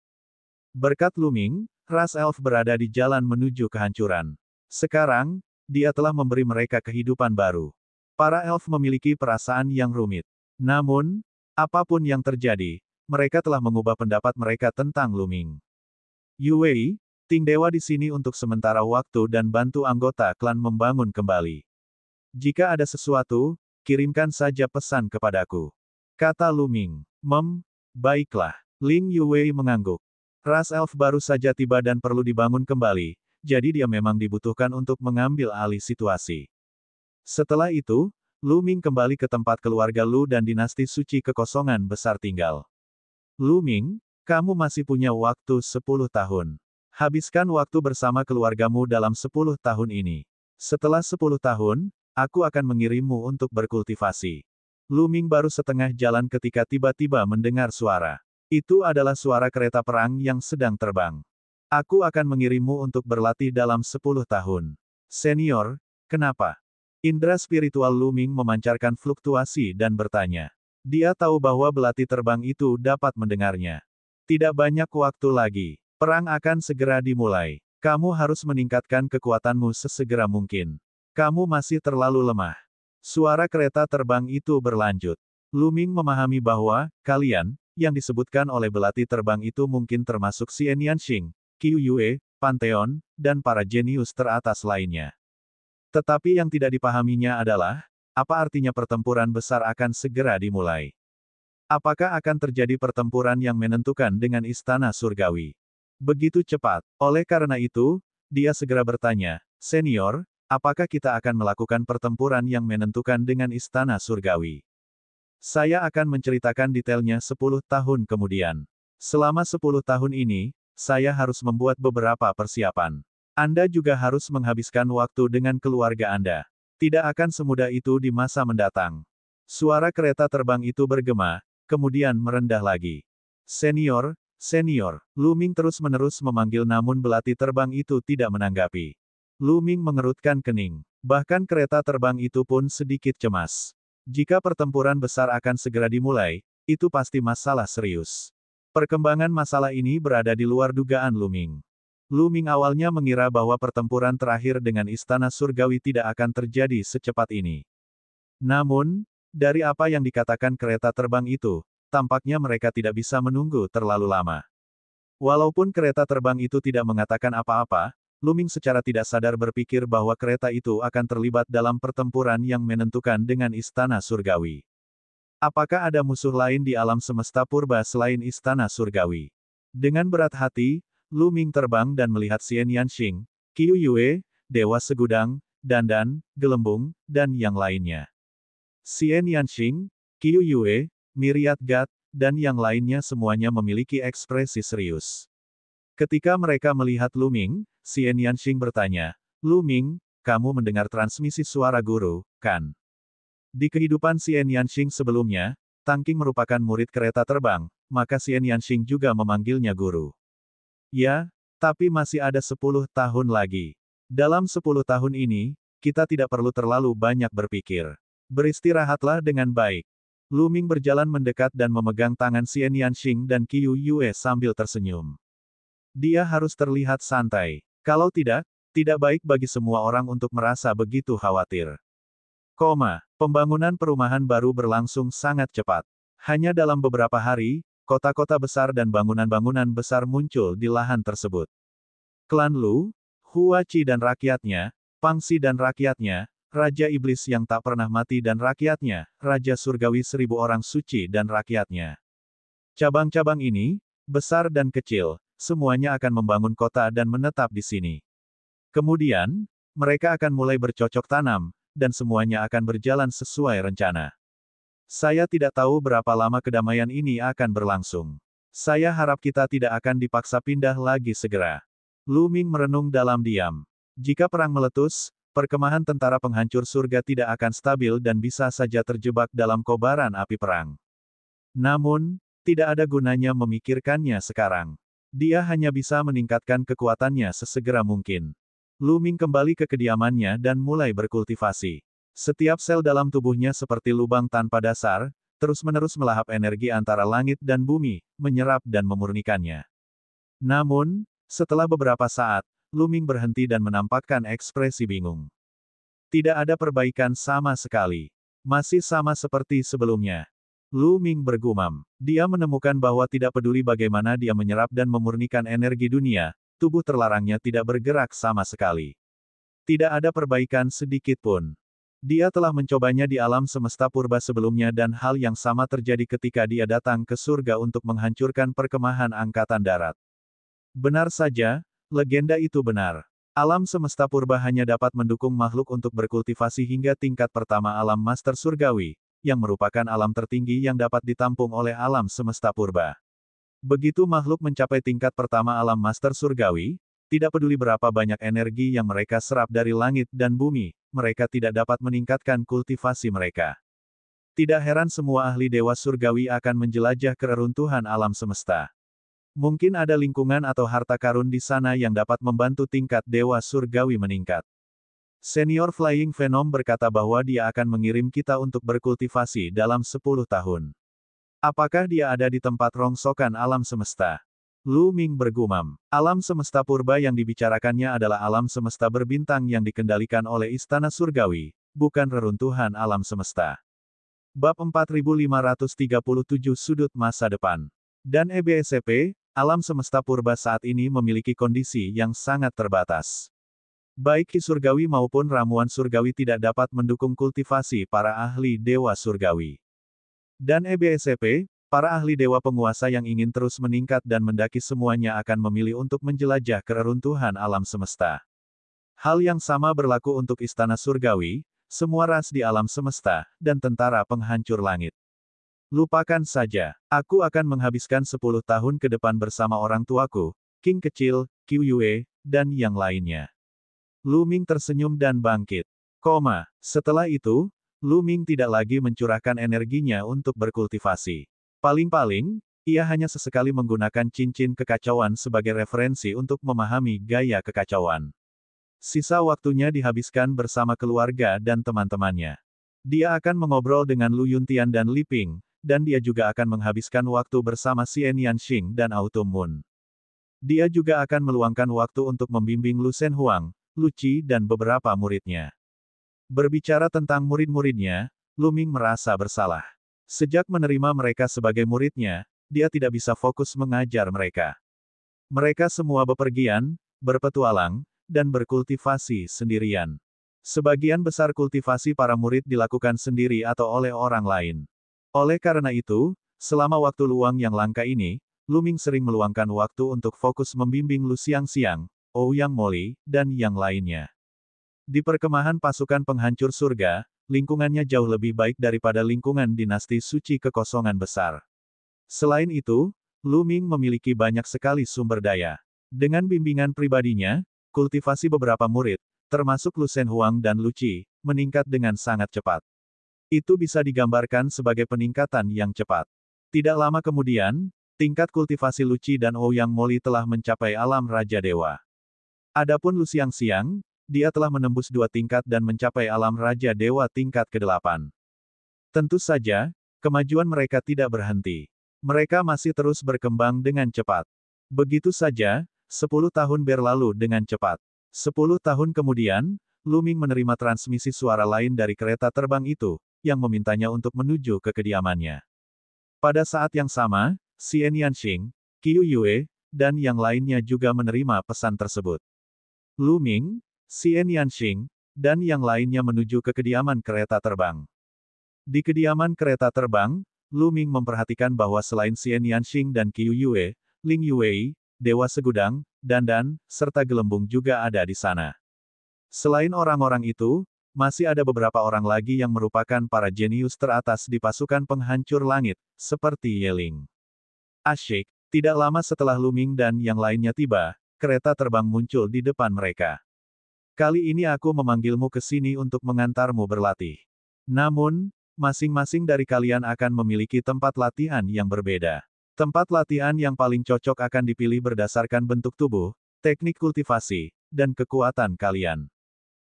Berkat Lu Ming, ras elf berada di jalan menuju kehancuran. Sekarang, dia telah memberi mereka kehidupan baru. Para elf memiliki perasaan yang rumit. Namun, apapun yang terjadi, mereka telah mengubah pendapat mereka tentang Lu Ming. Yuwei, Ting Dewa di sini untuk sementara waktu dan bantu anggota klan membangun kembali. Jika ada sesuatu, kirimkan saja pesan kepadaku. Kata Lu Ming. Baiklah. Ling Yuwei mengangguk. Ras elf baru saja tiba dan perlu dibangun kembali, jadi dia memang dibutuhkan untuk mengambil alih situasi. Setelah itu, Lu Ming kembali ke tempat keluarga Lu dan dinasti suci kekosongan besar tinggal. Lu Ming, kamu masih punya waktu 10 tahun. Habiskan waktu bersama keluargamu dalam 10 tahun ini. Setelah 10 tahun, aku akan mengirimmu untuk berkultivasi. Lu Ming baru setengah jalan ketika tiba-tiba mendengar suara. Itu adalah suara kereta perang yang sedang terbang. Aku akan mengirimmu untuk berlatih dalam 10 tahun. Senior, kenapa? Indra spiritual Lu Ming memancarkan fluktuasi dan bertanya. Dia tahu bahwa belati terbang itu dapat mendengarnya. Tidak banyak waktu lagi. Perang akan segera dimulai. Kamu harus meningkatkan kekuatanmu sesegera mungkin. Kamu masih terlalu lemah. Suara kereta terbang itu berlanjut. Lu Ming memahami bahwa, kalian, yang disebutkan oleh belati terbang itu mungkin termasuk Xian Yanxing, Qiu Yue, Pantheon, dan para jenius teratas lainnya. Tetapi yang tidak dipahaminya adalah, apa artinya pertempuran besar akan segera dimulai? Apakah akan terjadi pertempuran yang menentukan dengan istana surgawi? Begitu cepat. Oleh karena itu, dia segera bertanya, Senior, apakah kita akan melakukan pertempuran yang menentukan dengan istana surgawi? Saya akan menceritakan detailnya 10 tahun kemudian. Selama 10 tahun ini, saya harus membuat beberapa persiapan. Anda juga harus menghabiskan waktu dengan keluarga Anda. Tidak akan semudah itu di masa mendatang. Suara kereta terbang itu bergema, kemudian merendah lagi. Senior, senior, Lu Ming terus-menerus memanggil namun belati terbang itu tidak menanggapi. Lu Ming mengerutkan kening. Bahkan kereta terbang itu pun sedikit cemas. Jika pertempuran besar akan segera dimulai, itu pasti masalah serius. Perkembangan masalah ini berada di luar dugaan Lu Ming. Lu Ming awalnya mengira bahwa pertempuran terakhir dengan istana surgawi tidak akan terjadi secepat ini. Namun, dari apa yang dikatakan kereta terbang itu, tampaknya mereka tidak bisa menunggu terlalu lama. Walaupun kereta terbang itu tidak mengatakan apa-apa, Lu Ming secara tidak sadar berpikir bahwa kereta itu akan terlibat dalam pertempuran yang menentukan dengan istana surgawi. Apakah ada musuh lain di alam semesta purba selain istana surgawi? Dengan berat hati, Lu Ming terbang dan melihat Xian Yanxing, Qiu Yue, Dewa Segudang, Dandan, Gelembung, dan yang lainnya. Xian Yanxing, Qiu Yue, Myriad God, dan yang lainnya semuanya memiliki ekspresi serius. Ketika mereka melihat Lu Ming, Xian Yanxing bertanya, Lu Ming, kamu mendengar transmisi suara guru, kan? Di kehidupan Xian Yanxing sebelumnya, Tang Qing merupakan murid kereta terbang, maka Xian Yanxing juga memanggilnya guru. Ya, tapi masih ada 10 tahun lagi. Dalam 10 tahun ini, kita tidak perlu terlalu banyak berpikir. Beristirahatlah dengan baik. Lu Ming berjalan mendekat dan memegang tangan Xian Yanxing dan Qiu Yue sambil tersenyum. Dia harus terlihat santai. Kalau tidak, tidak baik bagi semua orang untuk merasa begitu khawatir. Pembangunan perumahan baru berlangsung sangat cepat. Hanya dalam beberapa hari, kota-kota besar dan bangunan-bangunan besar muncul di lahan tersebut. Klan Lu, Hua Qi dan rakyatnya, Pang Xi dan rakyatnya, Raja Iblis yang tak pernah mati dan rakyatnya, Raja Surgawi 1000 orang suci dan rakyatnya. Cabang-cabang ini, besar dan kecil, semuanya akan membangun kota dan menetap di sini. Kemudian, mereka akan mulai bercocok tanam, dan semuanya akan berjalan sesuai rencana. Saya tidak tahu berapa lama kedamaian ini akan berlangsung. Saya harap kita tidak akan dipaksa pindah lagi segera. Lu Ming merenung dalam diam. Jika perang meletus, perkemahan tentara penghancur surga tidak akan stabil dan bisa saja terjebak dalam kobaran api perang. Namun, tidak ada gunanya memikirkannya sekarang. Dia hanya bisa meningkatkan kekuatannya sesegera mungkin. Lu Ming kembali ke kediamannya dan mulai berkultivasi. Setiap sel dalam tubuhnya seperti lubang tanpa dasar, terus-menerus melahap energi antara langit dan bumi, menyerap dan memurnikannya. Namun, setelah beberapa saat, Lu Ming berhenti dan menampakkan ekspresi bingung. Tidak ada perbaikan sama sekali. Masih sama seperti sebelumnya. Lu Ming bergumam. Dia menemukan bahwa tidak peduli bagaimana dia menyerap dan memurnikan energi dunia, tubuh terlarangnya tidak bergerak sama sekali. Tidak ada perbaikan sedikit pun. Dia telah mencobanya di alam semesta purba sebelumnya dan hal yang sama terjadi ketika dia datang ke surga untuk menghancurkan perkemahan angkatan darat. Benar saja, legenda itu benar. Alam semesta purba hanya dapat mendukung makhluk untuk berkultivasi hingga tingkat pertama alam master surgawi, yang merupakan alam tertinggi yang dapat ditampung oleh alam semesta purba. Begitu makhluk mencapai tingkat pertama alam master surgawi, tidak peduli berapa banyak energi yang mereka serap dari langit dan bumi, mereka tidak dapat meningkatkan kultivasi mereka. Tidak heran semua ahli dewa surgawi akan menjelajah keruntuhan alam semesta. Mungkin ada lingkungan atau harta karun di sana yang dapat membantu tingkat dewa surgawi meningkat. Senior Flying Venom berkata bahwa dia akan mengirim kita untuk berkultivasi dalam 10 tahun. Apakah dia ada di tempat rongsokan alam semesta? Lu Ming bergumam. Alam semesta purba yang dibicarakannya adalah alam semesta berbintang yang dikendalikan oleh istana surgawi, bukan reruntuhan alam semesta. Bab 4537 Sudut Masa Depan. Dan EBSCP, alam semesta purba saat ini memiliki kondisi yang sangat terbatas. Baik Ki Surgawi maupun ramuan surgawi tidak dapat mendukung kultivasi para ahli dewa surgawi. Dan EBSCP, para ahli dewa penguasa yang ingin terus meningkat dan mendaki semuanya akan memilih untuk menjelajah keruntuhan alam semesta. Hal yang sama berlaku untuk istana surgawi, semua ras di alam semesta, dan tentara penghancur langit. Lupakan saja, aku akan menghabiskan 10 tahun ke depan bersama orang tuaku, King kecil, Qiu Yue, dan yang lainnya. Lu Ming tersenyum dan bangkit. Setelah itu, Lu Ming tidak lagi mencurahkan energinya untuk berkultivasi. Paling-paling, ia hanya sesekali menggunakan cincin kekacauan sebagai referensi untuk memahami gaya kekacauan. Sisa waktunya dihabiskan bersama keluarga dan teman-temannya. Dia akan mengobrol dengan Lu Yuntian dan Li Ping, dan dia juga akan menghabiskan waktu bersama Xian Yanxing dan Autumn Moon. Dia juga akan meluangkan waktu untuk membimbing Lu Shen Huang, Lu Qi dan beberapa muridnya. Berbicara tentang murid-muridnya, Lu Ming merasa bersalah. Sejak menerima mereka sebagai muridnya, dia tidak bisa fokus mengajar mereka. Mereka semua bepergian, berpetualang, dan berkultivasi sendirian. Sebagian besar kultivasi para murid dilakukan sendiri atau oleh orang lain. Oleh karena itu, selama waktu luang yang langka ini, Lu Ming sering meluangkan waktu untuk fokus membimbing Lu Xiangxiang, Ouyang Moli, dan yang lainnya. Di perkemahan pasukan penghancur surga, lingkungannya jauh lebih baik daripada lingkungan dinasti suci kekosongan besar. Selain itu, Lu Ming memiliki banyak sekali sumber daya. Dengan bimbingan pribadinya, kultivasi beberapa murid, termasuk Lu Shenhuang dan Lu Qi, meningkat dengan sangat cepat. Itu bisa digambarkan sebagai peningkatan yang cepat. Tidak lama kemudian, tingkat kultivasi Lu Qi dan Ouyang Moli telah mencapai alam Raja Dewa. Adapun Lu Xiangxiang, dia telah menembus 2 tingkat dan mencapai alam Raja Dewa tingkat ke-8. Tentu saja, kemajuan mereka tidak berhenti. Mereka masih terus berkembang dengan cepat. Begitu saja, 10 tahun berlalu dengan cepat. 10 tahun kemudian, Lu Ming menerima transmisi suara lain dari kereta terbang itu, yang memintanya untuk menuju ke kediamannya. Pada saat yang sama, Xian Yanxing, Qiu Yue, dan yang lainnya juga menerima pesan tersebut. Lu Ming, Xian Yanxing, dan yang lainnya menuju ke kediaman kereta terbang. Di kediaman kereta terbang, Lu Ming memperhatikan bahwa selain Xian Yanxing dan Qiu Yue, Ling Yuwei, Dewa Segudang, Dandan, serta Gelembung juga ada di sana. Selain orang-orang itu, masih ada beberapa orang lagi yang merupakan para jenius teratas di pasukan penghancur langit, seperti Yeling. Asyik, tidak lama setelah Lu Ming dan yang lainnya tiba, kereta terbang muncul di depan mereka. Kali ini aku memanggilmu ke sini untuk mengantarmu berlatih. Namun, masing-masing dari kalian akan memiliki tempat latihan yang berbeda. Tempat latihan yang paling cocok akan dipilih berdasarkan bentuk tubuh, teknik kultivasi, dan kekuatan kalian.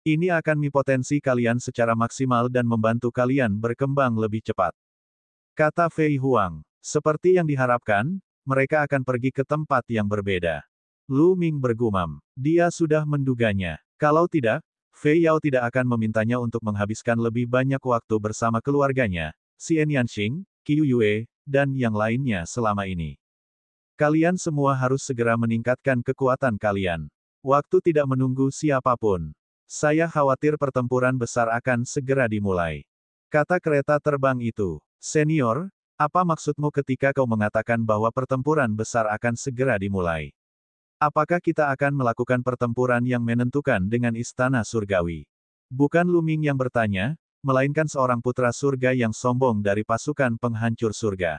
Ini akan mempotensi kalian secara maksimal dan membantu kalian berkembang lebih cepat. Kata Fei Huang. Seperti yang diharapkan, mereka akan pergi ke tempat yang berbeda. Lu Ming bergumam. Dia sudah menduganya. Kalau tidak, Fei Yao tidak akan memintanya untuk menghabiskan lebih banyak waktu bersama keluarganya, Xian Yanxing, Qiu Yue, dan yang lainnya selama ini. Kalian semua harus segera meningkatkan kekuatan kalian. Waktu tidak menunggu siapapun. Saya khawatir pertempuran besar akan segera dimulai. Kata kereta terbang itu. Senior, apa maksudmu ketika kau mengatakan bahwa pertempuran besar akan segera dimulai? Apakah kita akan melakukan pertempuran yang menentukan dengan istana surgawi? Bukan Lu Ming yang bertanya, melainkan seorang putra surga yang sombong dari pasukan penghancur surga.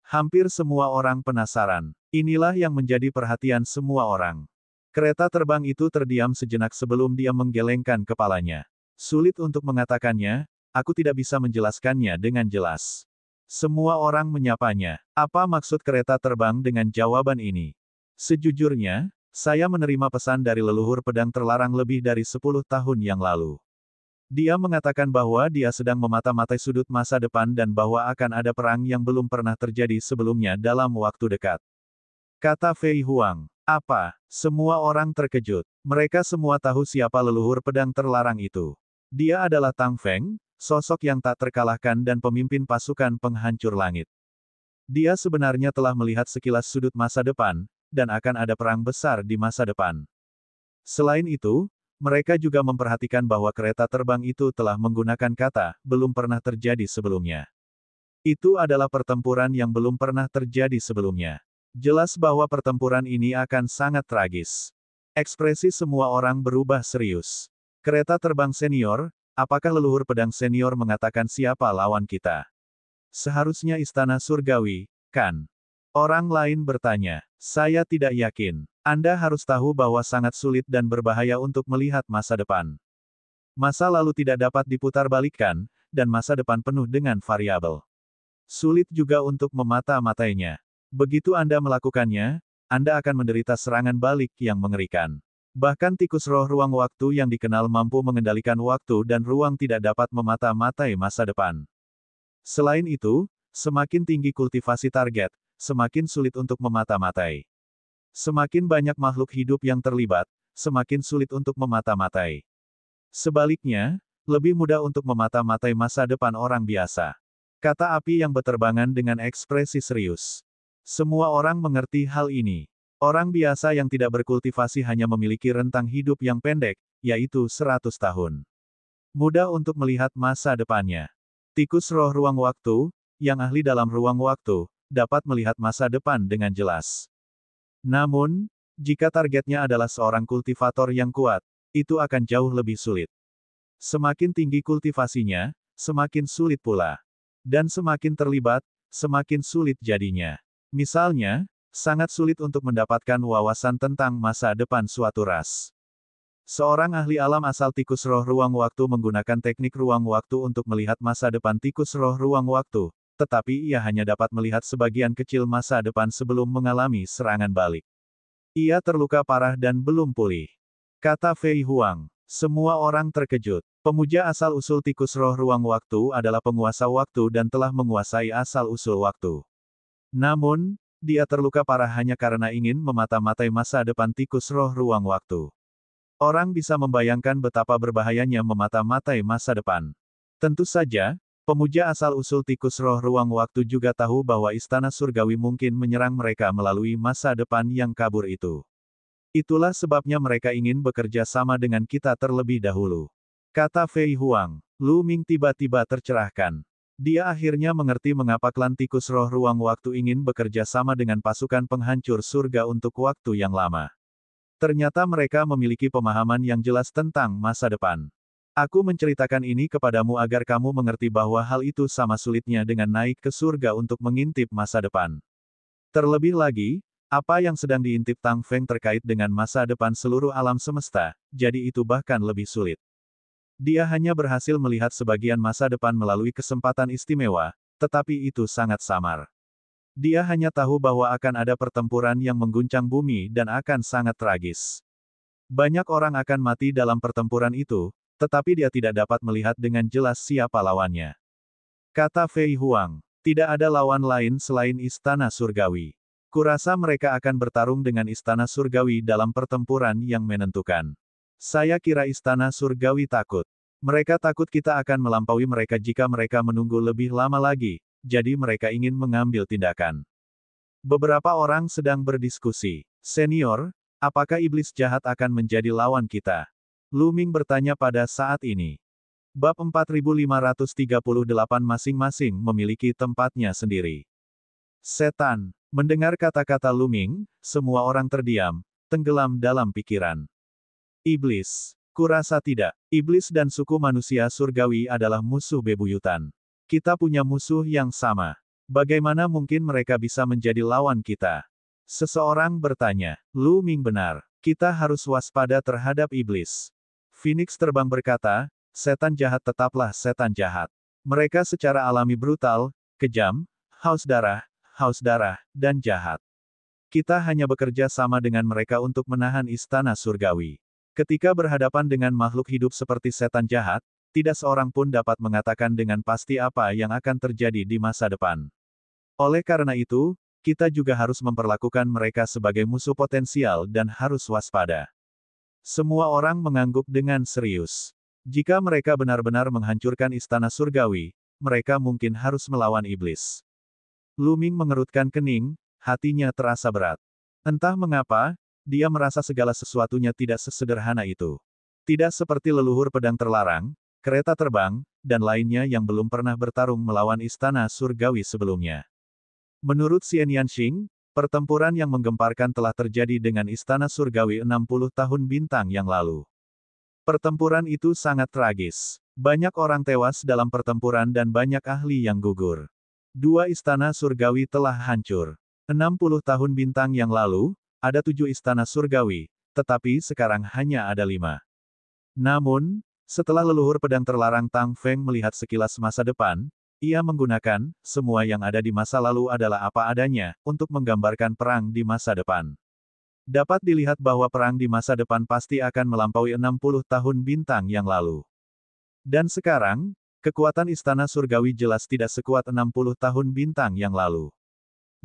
Hampir semua orang penasaran. Inilah yang menjadi perhatian semua orang. Kereta terbang itu terdiam sejenak sebelum dia menggelengkan kepalanya. Sulit untuk mengatakannya, aku tidak bisa menjelaskannya dengan jelas. Semua orang menyapanya. Apa maksud kereta terbang dengan jawaban ini? Sejujurnya, saya menerima pesan dari leluhur pedang terlarang lebih dari 10 tahun yang lalu. Dia mengatakan bahwa dia sedang memata-matai sudut masa depan dan bahwa akan ada perang yang belum pernah terjadi sebelumnya dalam waktu dekat. Kata Fei Huang. Apa? Semua orang terkejut. Mereka semua tahu siapa leluhur pedang terlarang itu. Dia adalah Tang Feng, sosok yang tak terkalahkan dan pemimpin pasukan penghancur langit. Dia sebenarnya telah melihat sekilas sudut masa depan, dan akan ada perang besar di masa depan. Selain itu, mereka juga memperhatikan bahwa kereta terbang itu telah menggunakan kata, belum pernah terjadi sebelumnya. Itu adalah pertempuran yang belum pernah terjadi sebelumnya. Jelas bahwa pertempuran ini akan sangat tragis. Ekspresi semua orang berubah serius. Kereta terbang senior, apakah leluhur pedang senior mengatakan siapa lawan kita? Seharusnya istana surgawi, kan? Orang lain bertanya. Saya tidak yakin. Anda harus tahu bahwa sangat sulit dan berbahaya untuk melihat masa depan. Masa lalu tidak dapat diputarbalikkan, dan masa depan penuh dengan variabel. Sulit juga untuk memata-matainya. Begitu Anda melakukannya, Anda akan menderita serangan balik yang mengerikan. Bahkan tikus roh ruang waktu yang dikenal mampu mengendalikan waktu dan ruang tidak dapat memata-matai masa depan. Selain itu, semakin tinggi kultivasi target, semakin sulit untuk memata-matai. Semakin banyak makhluk hidup yang terlibat, semakin sulit untuk memata-matai. Sebaliknya, lebih mudah untuk memata-matai masa depan orang biasa. Kata api yang berterbangan dengan ekspresi serius. Semua orang mengerti hal ini. Orang biasa yang tidak berkultivasi hanya memiliki rentang hidup yang pendek, yaitu 100 tahun. Mudah untuk melihat masa depannya. Tikus roh ruang waktu, yang ahli dalam ruang waktu, dapat melihat masa depan dengan jelas. Namun, jika targetnya adalah seorang kultivator yang kuat, itu akan jauh lebih sulit. Semakin tinggi kultivasinya, semakin sulit pula. Dan semakin terlibat, semakin sulit jadinya. Misalnya, Sangat sulit untuk mendapatkan wawasan tentang masa depan suatu ras. Seorang ahli alam asal tikus roh ruang waktu menggunakan teknik ruang waktu untuk melihat masa depan tikus roh ruang waktu, tetapi ia hanya dapat melihat sebagian kecil masa depan sebelum mengalami serangan balik. Ia terluka parah dan belum pulih. Kata Fei Huang. Semua orang terkejut. Pemuja asal-usul tikus roh ruang waktu adalah penguasa waktu dan telah menguasai asal-usul waktu. Namun, dia terluka parah hanya karena ingin memata-matai masa depan tikus roh ruang waktu. Orang bisa membayangkan betapa berbahayanya memata-matai masa depan. Tentu saja, pemuja asal-usul tikus roh ruang waktu juga tahu bahwa istana surgawi mungkin menyerang mereka melalui masa depan yang kabur itu. Itulah sebabnya mereka ingin bekerja sama dengan kita terlebih dahulu. Kata Fei Huang. Lu Ming tiba-tiba tercerahkan. Dia akhirnya mengerti mengapa klan tikus roh ruang waktu ingin bekerja sama dengan pasukan penghancur surga untuk waktu yang lama. Ternyata mereka memiliki pemahaman yang jelas tentang masa depan. Aku menceritakan ini kepadamu agar kamu mengerti bahwa hal itu sama sulitnya dengan naik ke surga untuk mengintip masa depan. Terlebih lagi, apa yang sedang diintip Tang Feng terkait dengan masa depan seluruh alam semesta, jadi itu bahkan lebih sulit. Dia hanya berhasil melihat sebagian masa depan melalui kesempatan istimewa, tetapi itu sangat samar. Dia hanya tahu bahwa akan ada pertempuran yang mengguncang bumi dan akan sangat tragis. Banyak orang akan mati dalam pertempuran itu, tetapi dia tidak dapat melihat dengan jelas siapa lawannya. Kata Fei Huang, tidak ada lawan lain selain istana surgawi. Kurasa mereka akan bertarung dengan istana surgawi dalam pertempuran yang menentukan. Saya kira istana surgawi takut. Mereka takut kita akan melampaui mereka jika mereka menunggu lebih lama lagi, jadi mereka ingin mengambil tindakan. Beberapa orang sedang berdiskusi. Senior, apakah iblis jahat akan menjadi lawan kita? Lu Ming bertanya pada saat ini. Bab 4538 masing-masing memiliki tempatnya sendiri. Setan. Mendengar kata-kata Lu Ming, semua orang terdiam, tenggelam dalam pikiran. Iblis. Kurasa tidak. Iblis dan suku manusia surgawi adalah musuh bebuyutan. Kita punya musuh yang sama. Bagaimana mungkin mereka bisa menjadi lawan kita? Seseorang bertanya. Lu Ming benar. Kita harus waspada terhadap iblis. Phoenix terbang berkata, setan jahat tetaplah setan jahat. Mereka secara alami brutal, kejam, haus darah, dan jahat. Kita hanya bekerja sama dengan mereka untuk menahan istana surgawi. Ketika berhadapan dengan makhluk hidup seperti setan jahat, tidak seorang pun dapat mengatakan dengan pasti apa yang akan terjadi di masa depan. Oleh karena itu, kita juga harus memperlakukan mereka sebagai musuh potensial dan harus waspada. Semua orang mengangguk dengan serius. Jika mereka benar-benar menghancurkan istana surgawi, mereka mungkin harus melawan iblis. Lu Ming mengerutkan kening, hatinya terasa berat. Entah mengapa, dia merasa segala sesuatunya tidak sesederhana itu. Tidak seperti leluhur pedang terlarang, kereta terbang, dan lainnya yang belum pernah bertarung melawan istana surgawi sebelumnya. Menurut Xian Yanxing, pertempuran yang menggemparkan telah terjadi dengan istana surgawi 60 tahun bintang yang lalu. Pertempuran itu sangat tragis. Banyak orang tewas dalam pertempuran dan banyak ahli yang gugur. 2 istana surgawi telah hancur. 60 tahun bintang yang lalu, ada 7 istana surgawi, tetapi sekarang hanya ada 5. Namun, setelah leluhur pedang terlarang Tang Feng melihat sekilas masa depan, ia menggunakan, semua yang ada di masa lalu adalah apa adanya, untuk menggambarkan perang di masa depan. Dapat dilihat bahwa perang di masa depan pasti akan melampaui 60 tahun bintang yang lalu. Dan sekarang, kekuatan istana surgawi jelas tidak sekuat 60 tahun bintang yang lalu.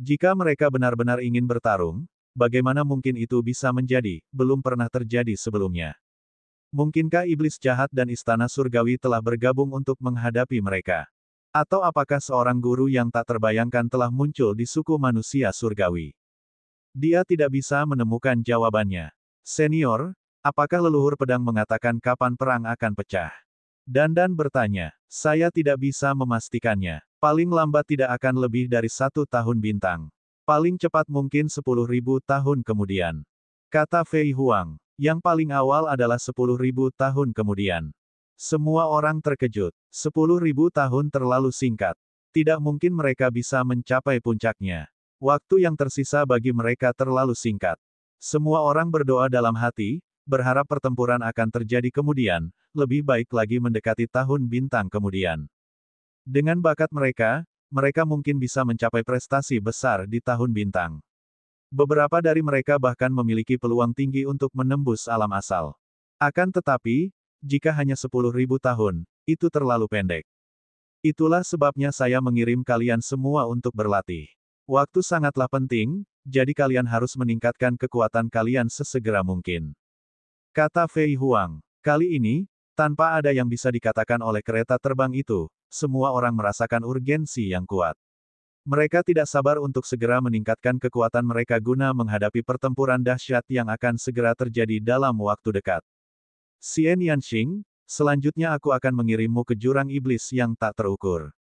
Jika mereka benar-benar ingin bertarung, bagaimana mungkin itu bisa menjadi, belum pernah terjadi sebelumnya. Mungkinkah iblis jahat dan istana surgawi telah bergabung untuk menghadapi mereka? Atau apakah seorang guru yang tak terbayangkan telah muncul di suku manusia surgawi? Dia tidak bisa menemukan jawabannya. Senior, apakah leluhur pedang mengatakan kapan perang akan pecah? Dandan bertanya. Saya tidak bisa memastikannya. Paling lambat tidak akan lebih dari 1 tahun bintang. Paling cepat mungkin 10.000 tahun kemudian. Kata Fei Huang. Yang paling awal adalah 10.000 tahun kemudian. Semua orang terkejut. 10.000 tahun terlalu singkat. Tidak mungkin mereka bisa mencapai puncaknya. Waktu yang tersisa bagi mereka terlalu singkat. Semua orang berdoa dalam hati, berharap pertempuran akan terjadi kemudian, lebih baik lagi mendekati tahun bintang kemudian. Dengan bakat mereka, mereka mungkin bisa mencapai prestasi besar di tahun bintang. Beberapa dari mereka bahkan memiliki peluang tinggi untuk menembus alam asal. Akan tetapi, jika hanya 10.000 tahun, itu terlalu pendek. Itulah sebabnya saya mengirim kalian semua untuk berlatih. Waktu sangatlah penting, jadi kalian harus meningkatkan kekuatan kalian sesegera mungkin. Kata Fei Huang. Kali ini, tanpa ada yang bisa dikatakan oleh kereta terbang itu, semua orang merasakan urgensi yang kuat. Mereka tidak sabar untuk segera meningkatkan kekuatan mereka guna menghadapi pertempuran dahsyat yang akan segera terjadi dalam waktu dekat. Xian Yanxing, selanjutnya aku akan mengirimmu ke jurang iblis yang tak terukur.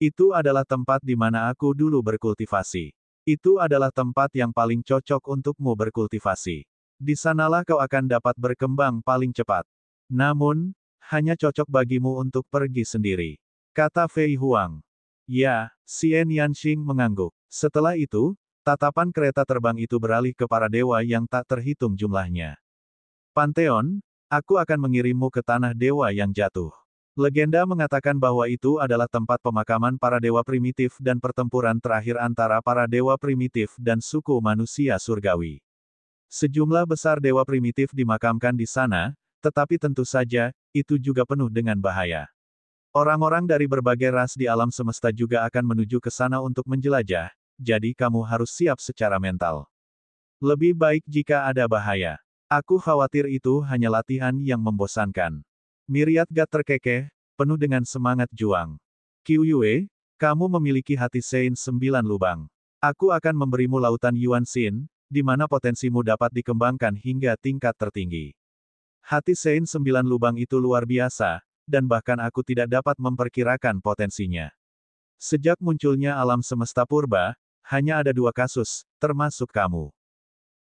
Itu adalah tempat di mana aku dulu berkultivasi. Itu adalah tempat yang paling cocok untukmu berkultivasi. Di sanalah kau akan dapat berkembang paling cepat. Namun, hanya cocok bagimu untuk pergi sendiri. Kata Fei Huang. Ya, Xian Yanxing mengangguk. Setelah itu, tatapan kereta terbang itu beralih ke para dewa yang tak terhitung jumlahnya. Pantheon, aku akan mengirimmu ke tanah dewa yang jatuh. Legenda mengatakan bahwa itu adalah tempat pemakaman para dewa primitif dan pertempuran terakhir antara para dewa primitif dan suku manusia surgawi. Sejumlah besar dewa primitif dimakamkan di sana, tetapi tentu saja, itu juga penuh dengan bahaya. Orang-orang dari berbagai ras di alam semesta juga akan menuju ke sana untuk menjelajah, jadi kamu harus siap secara mental. Lebih baik jika ada bahaya. Aku khawatir itu hanya latihan yang membosankan. Miriat Gat terkekeh, penuh dengan semangat juang. Qiu Yue, kamu memiliki hati Sein 9 lubang. Aku akan memberimu lautan Yuan Xin, di mana potensimu dapat dikembangkan hingga tingkat tertinggi. Hati Sein 9 lubang itu luar biasa, dan bahkan aku tidak dapat memperkirakan potensinya. Sejak munculnya alam semesta purba, hanya ada 2 kasus, termasuk kamu.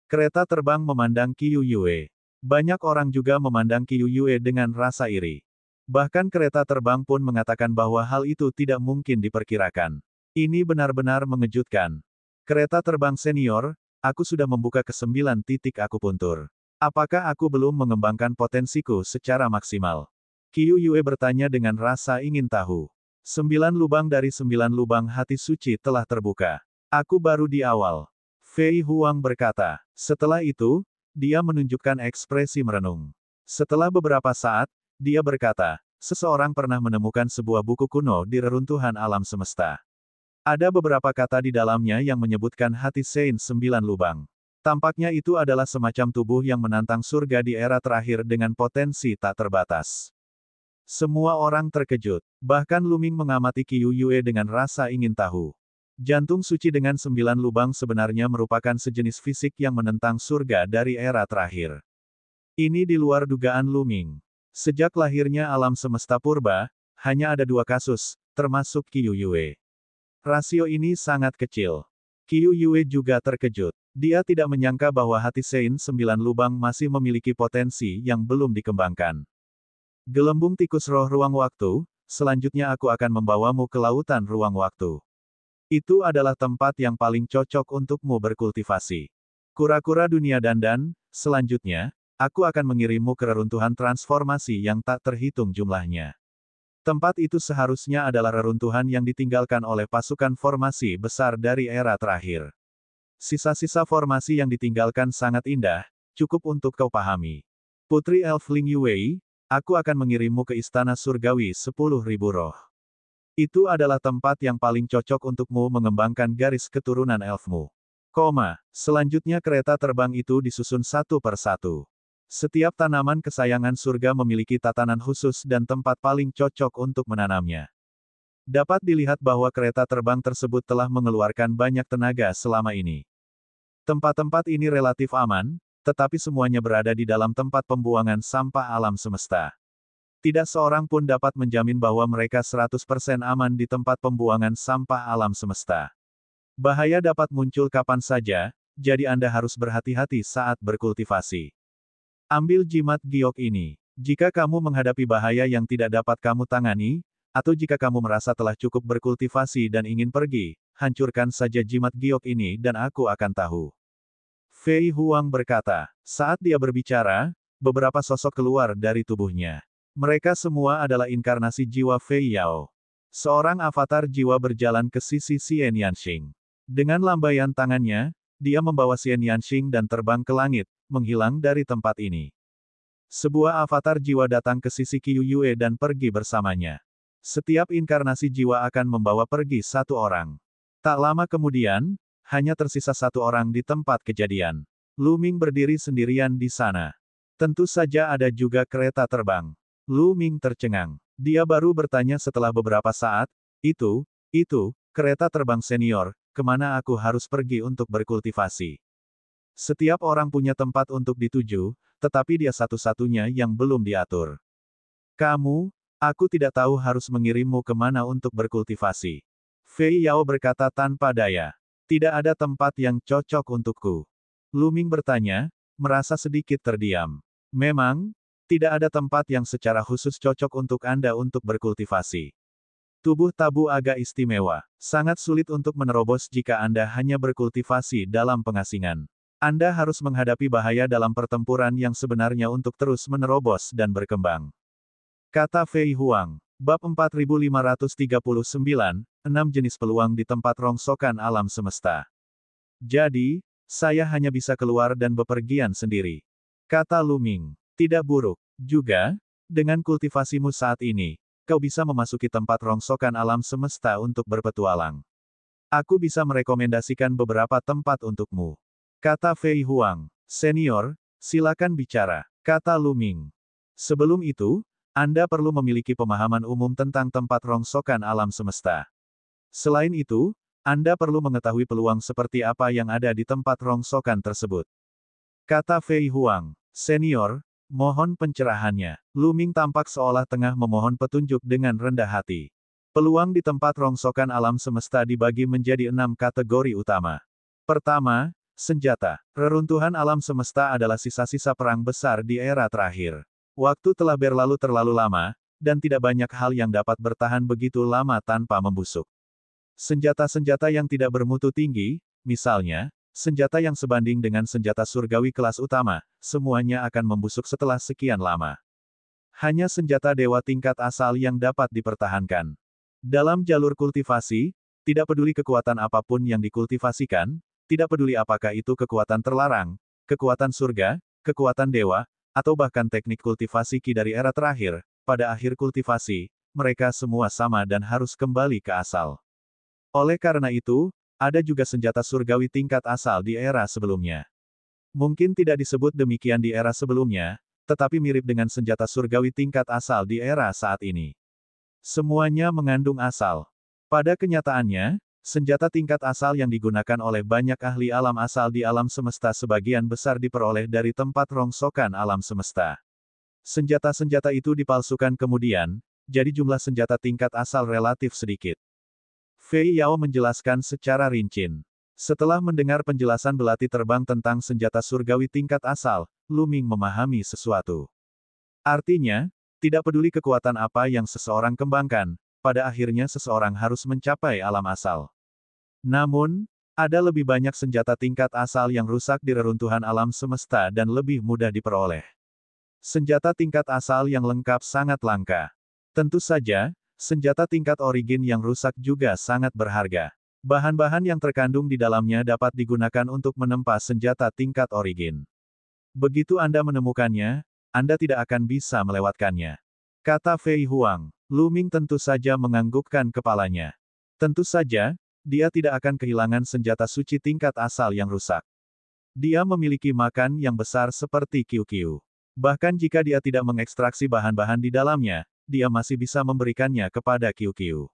Kereta terbang memandang Qiu Yue. Banyak orang juga memandang Qiu Yue dengan rasa iri. Bahkan kereta terbang pun mengatakan bahwa hal itu tidak mungkin diperkirakan. Ini benar-benar mengejutkan. Kereta terbang senior, aku sudah membuka ke-9 titik akupuntur. Apakah aku belum mengembangkan potensiku secara maksimal? Qiu Yue bertanya dengan rasa ingin tahu. 9 lubang dari 9 lubang hati suci telah terbuka. Aku baru di awal. Fei Huang berkata. Setelah itu, dia menunjukkan ekspresi merenung. Setelah beberapa saat, dia berkata, seseorang pernah menemukan sebuah buku kuno di reruntuhan alam semesta. Ada beberapa kata di dalamnya yang menyebutkan hati Sein 9 lubang. Tampaknya itu adalah semacam tubuh yang menantang surga di era terakhir dengan potensi tak terbatas. Semua orang terkejut. Bahkan Luming mengamati Qiu Yue dengan rasa ingin tahu. Jantung suci dengan 9 lubang sebenarnya merupakan sejenis fisik yang menentang surga dari era terakhir. Ini di luar dugaan Luming. Sejak lahirnya alam semesta purba, hanya ada 2 kasus, termasuk Qiu Yue. Rasio ini sangat kecil. Qiu Yue juga terkejut. Dia tidak menyangka bahwa hati Sein 9 lubang masih memiliki potensi yang belum dikembangkan. Gelembung tikus roh ruang waktu, selanjutnya aku akan membawamu ke lautan ruang waktu. Itu adalah tempat yang paling cocok untukmu berkultivasi. Kura-kura dunia dandan, selanjutnya, aku akan mengirimmu ke reruntuhan transformasi yang tak terhitung jumlahnya. Tempat itu seharusnya adalah reruntuhan yang ditinggalkan oleh pasukan formasi besar dari era terakhir. Sisa-sisa formasi yang ditinggalkan sangat indah, cukup untuk kau pahami. Putri Elf Ling Yue, aku akan mengirimmu ke istana surgawi 10.000 roh. Itu adalah tempat yang paling cocok untukmu mengembangkan garis keturunan elfmu. Selanjutnya kereta terbang itu disusun satu per satu. Setiap tanaman kesayangan surga memiliki tatanan khusus dan tempat paling cocok untuk menanamnya. Dapat dilihat bahwa kereta terbang tersebut telah mengeluarkan banyak tenaga selama ini. Tempat-tempat ini relatif aman, tetapi semuanya berada di dalam tempat pembuangan sampah alam semesta. Tidak seorang pun dapat menjamin bahwa mereka 100% aman di tempat pembuangan sampah alam semesta. Bahaya dapat muncul kapan saja, jadi Anda harus berhati-hati saat berkultivasi. Ambil jimat giok ini. Jika kamu menghadapi bahaya yang tidak dapat kamu tangani, atau jika kamu merasa telah cukup berkultivasi dan ingin pergi, hancurkan saja jimat giok ini dan aku akan tahu. Fei Huang berkata. Saat dia berbicara, beberapa sosok keluar dari tubuhnya. Mereka semua adalah inkarnasi jiwa Fei Yao. Seorang avatar jiwa berjalan ke sisi Xian Yanxing. Dengan lambaian tangannya, dia membawa Xian Yanxing dan terbang ke langit, menghilang dari tempat ini. Sebuah avatar jiwa datang ke sisi Qiu Yue dan pergi bersamanya. Setiap inkarnasi jiwa akan membawa pergi satu orang. Tak lama kemudian, hanya tersisa satu orang di tempat kejadian. Lu Ming berdiri sendirian di sana. Tentu saja ada juga kereta terbang. Lu Ming tercengang. Dia baru bertanya setelah beberapa saat, itu, kereta terbang senior, kemana aku harus pergi untuk berkultivasi? Setiap orang punya tempat untuk dituju, tetapi dia satu-satunya yang belum diatur. Aku tidak tahu harus mengirimmu kemana untuk berkultivasi. Fei Yao berkata tanpa daya. Tidak ada tempat yang cocok untukku. Lu Ming bertanya, merasa sedikit terdiam. Memang, tidak ada tempat yang secara khusus cocok untuk Anda untuk berkultivasi. Tubuh tabu agak istimewa. Sangat sulit untuk menerobos jika Anda hanya berkultivasi dalam pengasingan. Anda harus menghadapi bahaya dalam pertempuran yang sebenarnya untuk terus menerobos dan berkembang. Kata Fei Huang. Bab 4539, 6 jenis peluang di tempat rongsokan alam semesta. Jadi, saya hanya bisa keluar dan bepergian sendiri. Kata Lu Ming. Tidak buruk. Juga, dengan kultivasimu saat ini, kau bisa memasuki tempat rongsokan alam semesta untuk berpetualang. Aku bisa merekomendasikan beberapa tempat untukmu. Kata Fei Huang. Senior, silakan bicara. Kata Lu Ming. Sebelum itu, Anda perlu memiliki pemahaman umum tentang tempat rongsokan alam semesta. Selain itu, Anda perlu mengetahui peluang seperti apa yang ada di tempat rongsokan tersebut. Kata Fei Huang. Senior, mohon pencerahannya. Lu Ming tampak seolah tengah memohon petunjuk dengan rendah hati. Peluang di tempat rongsokan alam semesta dibagi menjadi 6 kategori utama. Pertama, senjata. Reruntuhan alam semesta adalah sisa-sisa perang besar di era terakhir. Waktu telah berlalu terlalu lama, dan tidak banyak hal yang dapat bertahan begitu lama tanpa membusuk. Senjata-senjata yang tidak bermutu tinggi, misalnya, senjata yang sebanding dengan senjata surgawi kelas utama, semuanya akan membusuk setelah sekian lama. Hanya senjata dewa tingkat asal yang dapat dipertahankan. Dalam jalur kultivasi, tidak peduli kekuatan apapun yang dikultivasikan, tidak peduli apakah itu kekuatan terlarang, kekuatan surga, kekuatan dewa, atau bahkan teknik kultivasi Qi dari era terakhir, pada akhir kultivasi, mereka semua sama dan harus kembali ke asal. Oleh karena itu, ada juga senjata surgawi tingkat asal di era sebelumnya. Mungkin tidak disebut demikian di era sebelumnya, tetapi mirip dengan senjata surgawi tingkat asal di era saat ini. Semuanya mengandung asal. Pada kenyataannya, senjata tingkat asal yang digunakan oleh banyak ahli alam asal di alam semesta sebagian besar diperoleh dari tempat rongsokan alam semesta. Senjata-senjata itu dipalsukan kemudian, jadi jumlah senjata tingkat asal relatif sedikit. Fei Yao menjelaskan secara rinci. Setelah mendengar penjelasan belati terbang tentang senjata surgawi tingkat asal, Lu Ming memahami sesuatu. Artinya, tidak peduli kekuatan apa yang seseorang kembangkan, pada akhirnya seseorang harus mencapai alam asal. Namun, ada lebih banyak senjata tingkat asal yang rusak di reruntuhan alam semesta dan lebih mudah diperoleh. Senjata tingkat asal yang lengkap sangat langka. Tentu saja, senjata tingkat origin yang rusak juga sangat berharga. Bahan-bahan yang terkandung di dalamnya dapat digunakan untuk menempa senjata tingkat origin. Begitu Anda menemukannya, Anda tidak akan bisa melewatkannya. Kata Fei Huang. Lu Ming tentu saja menganggukkan kepalanya. Tentu saja, dia tidak akan kehilangan senjata suci tingkat asal yang rusak. Dia memiliki makan yang besar seperti Qiu-Qiu. Bahkan jika dia tidak mengekstraksi bahan-bahan di dalamnya, dia masih bisa memberikannya kepada Qiu-Qiu.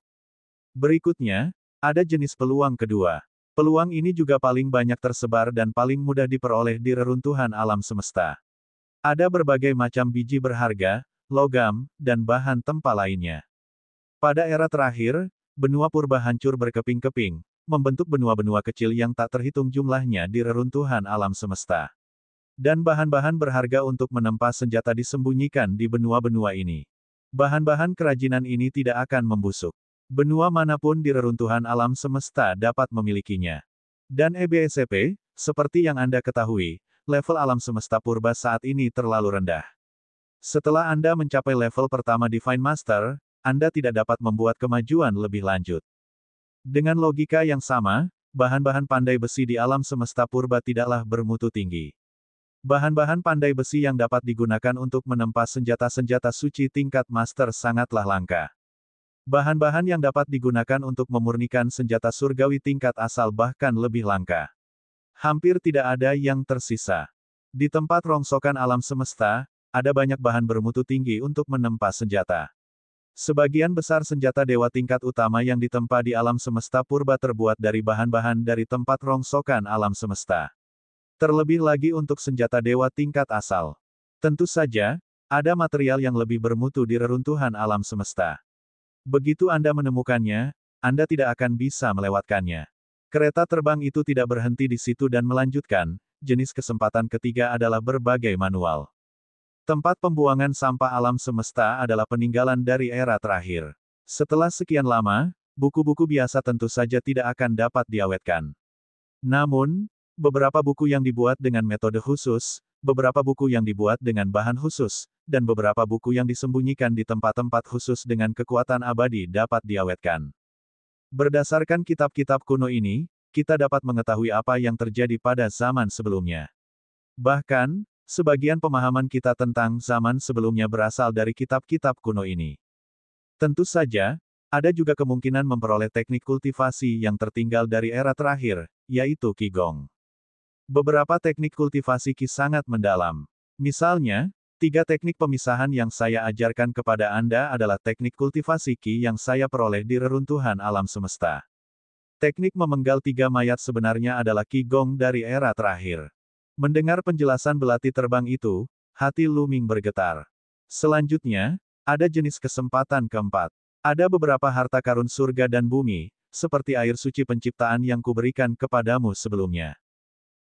Berikutnya, ada jenis peluang kedua. Peluang ini juga paling banyak tersebar dan paling mudah diperoleh di reruntuhan alam semesta. Ada berbagai macam biji berharga, logam, dan bahan tempa lainnya. Pada era terakhir, benua purba hancur berkeping-keping, membentuk benua-benua kecil yang tak terhitung jumlahnya di reruntuhan alam semesta. Dan bahan-bahan berharga untuk menempa senjata disembunyikan di benua-benua ini. Bahan-bahan kerajinan ini tidak akan membusuk. Benua manapun di reruntuhan alam semesta dapat memilikinya. Dan EBSCP, seperti yang Anda ketahui, level alam semesta purba saat ini terlalu rendah. Setelah Anda mencapai level pertama Divine Master, Anda tidak dapat membuat kemajuan lebih lanjut. Dengan logika yang sama, bahan-bahan pandai besi di alam semesta purba tidaklah bermutu tinggi. Bahan-bahan pandai besi yang dapat digunakan untuk menempa senjata-senjata suci tingkat master sangatlah langka. Bahan-bahan yang dapat digunakan untuk memurnikan senjata surgawi tingkat asal bahkan lebih langka. Hampir tidak ada yang tersisa. Di tempat rongsokan alam semesta, ada banyak bahan bermutu tinggi untuk menempa senjata. Sebagian besar senjata dewa tingkat utama yang ditempa di alam semesta purba terbuat dari bahan-bahan dari tempat rongsokan alam semesta. Terlebih lagi untuk senjata dewa tingkat asal. Tentu saja, ada material yang lebih bermutu di reruntuhan alam semesta. Begitu Anda menemukannya, Anda tidak akan bisa melewatkannya. Kereta terbang itu tidak berhenti di situ dan melanjutkan, jenis kesempatan ketiga adalah berbagai manual. Tempat pembuangan sampah alam semesta adalah peninggalan dari era terakhir. Setelah sekian lama, buku-buku biasa tentu saja tidak akan dapat diawetkan. Namun, beberapa buku yang dibuat dengan metode khusus, beberapa buku yang dibuat dengan bahan khusus, dan beberapa buku yang disembunyikan di tempat-tempat khusus dengan kekuatan abadi dapat diawetkan. Berdasarkan kitab-kitab kuno ini, kita dapat mengetahui apa yang terjadi pada zaman sebelumnya. Bahkan, sebagian pemahaman kita tentang zaman sebelumnya berasal dari kitab-kitab kuno ini. Tentu saja, ada juga kemungkinan memperoleh teknik kultivasi yang tertinggal dari era terakhir, yaitu Qigong. Beberapa teknik kultivasi Qi sangat mendalam. Misalnya, 3 teknik pemisahan yang saya ajarkan kepada Anda adalah teknik kultivasi Qi yang saya peroleh di reruntuhan alam semesta. Teknik memenggal 3 mayat sebenarnya adalah Qigong dari era terakhir. Mendengar penjelasan belati terbang itu, hati Lu Ming bergetar. Selanjutnya, ada jenis kesempatan keempat. Ada beberapa harta karun surga dan bumi, seperti air suci penciptaan yang kuberikan kepadamu sebelumnya.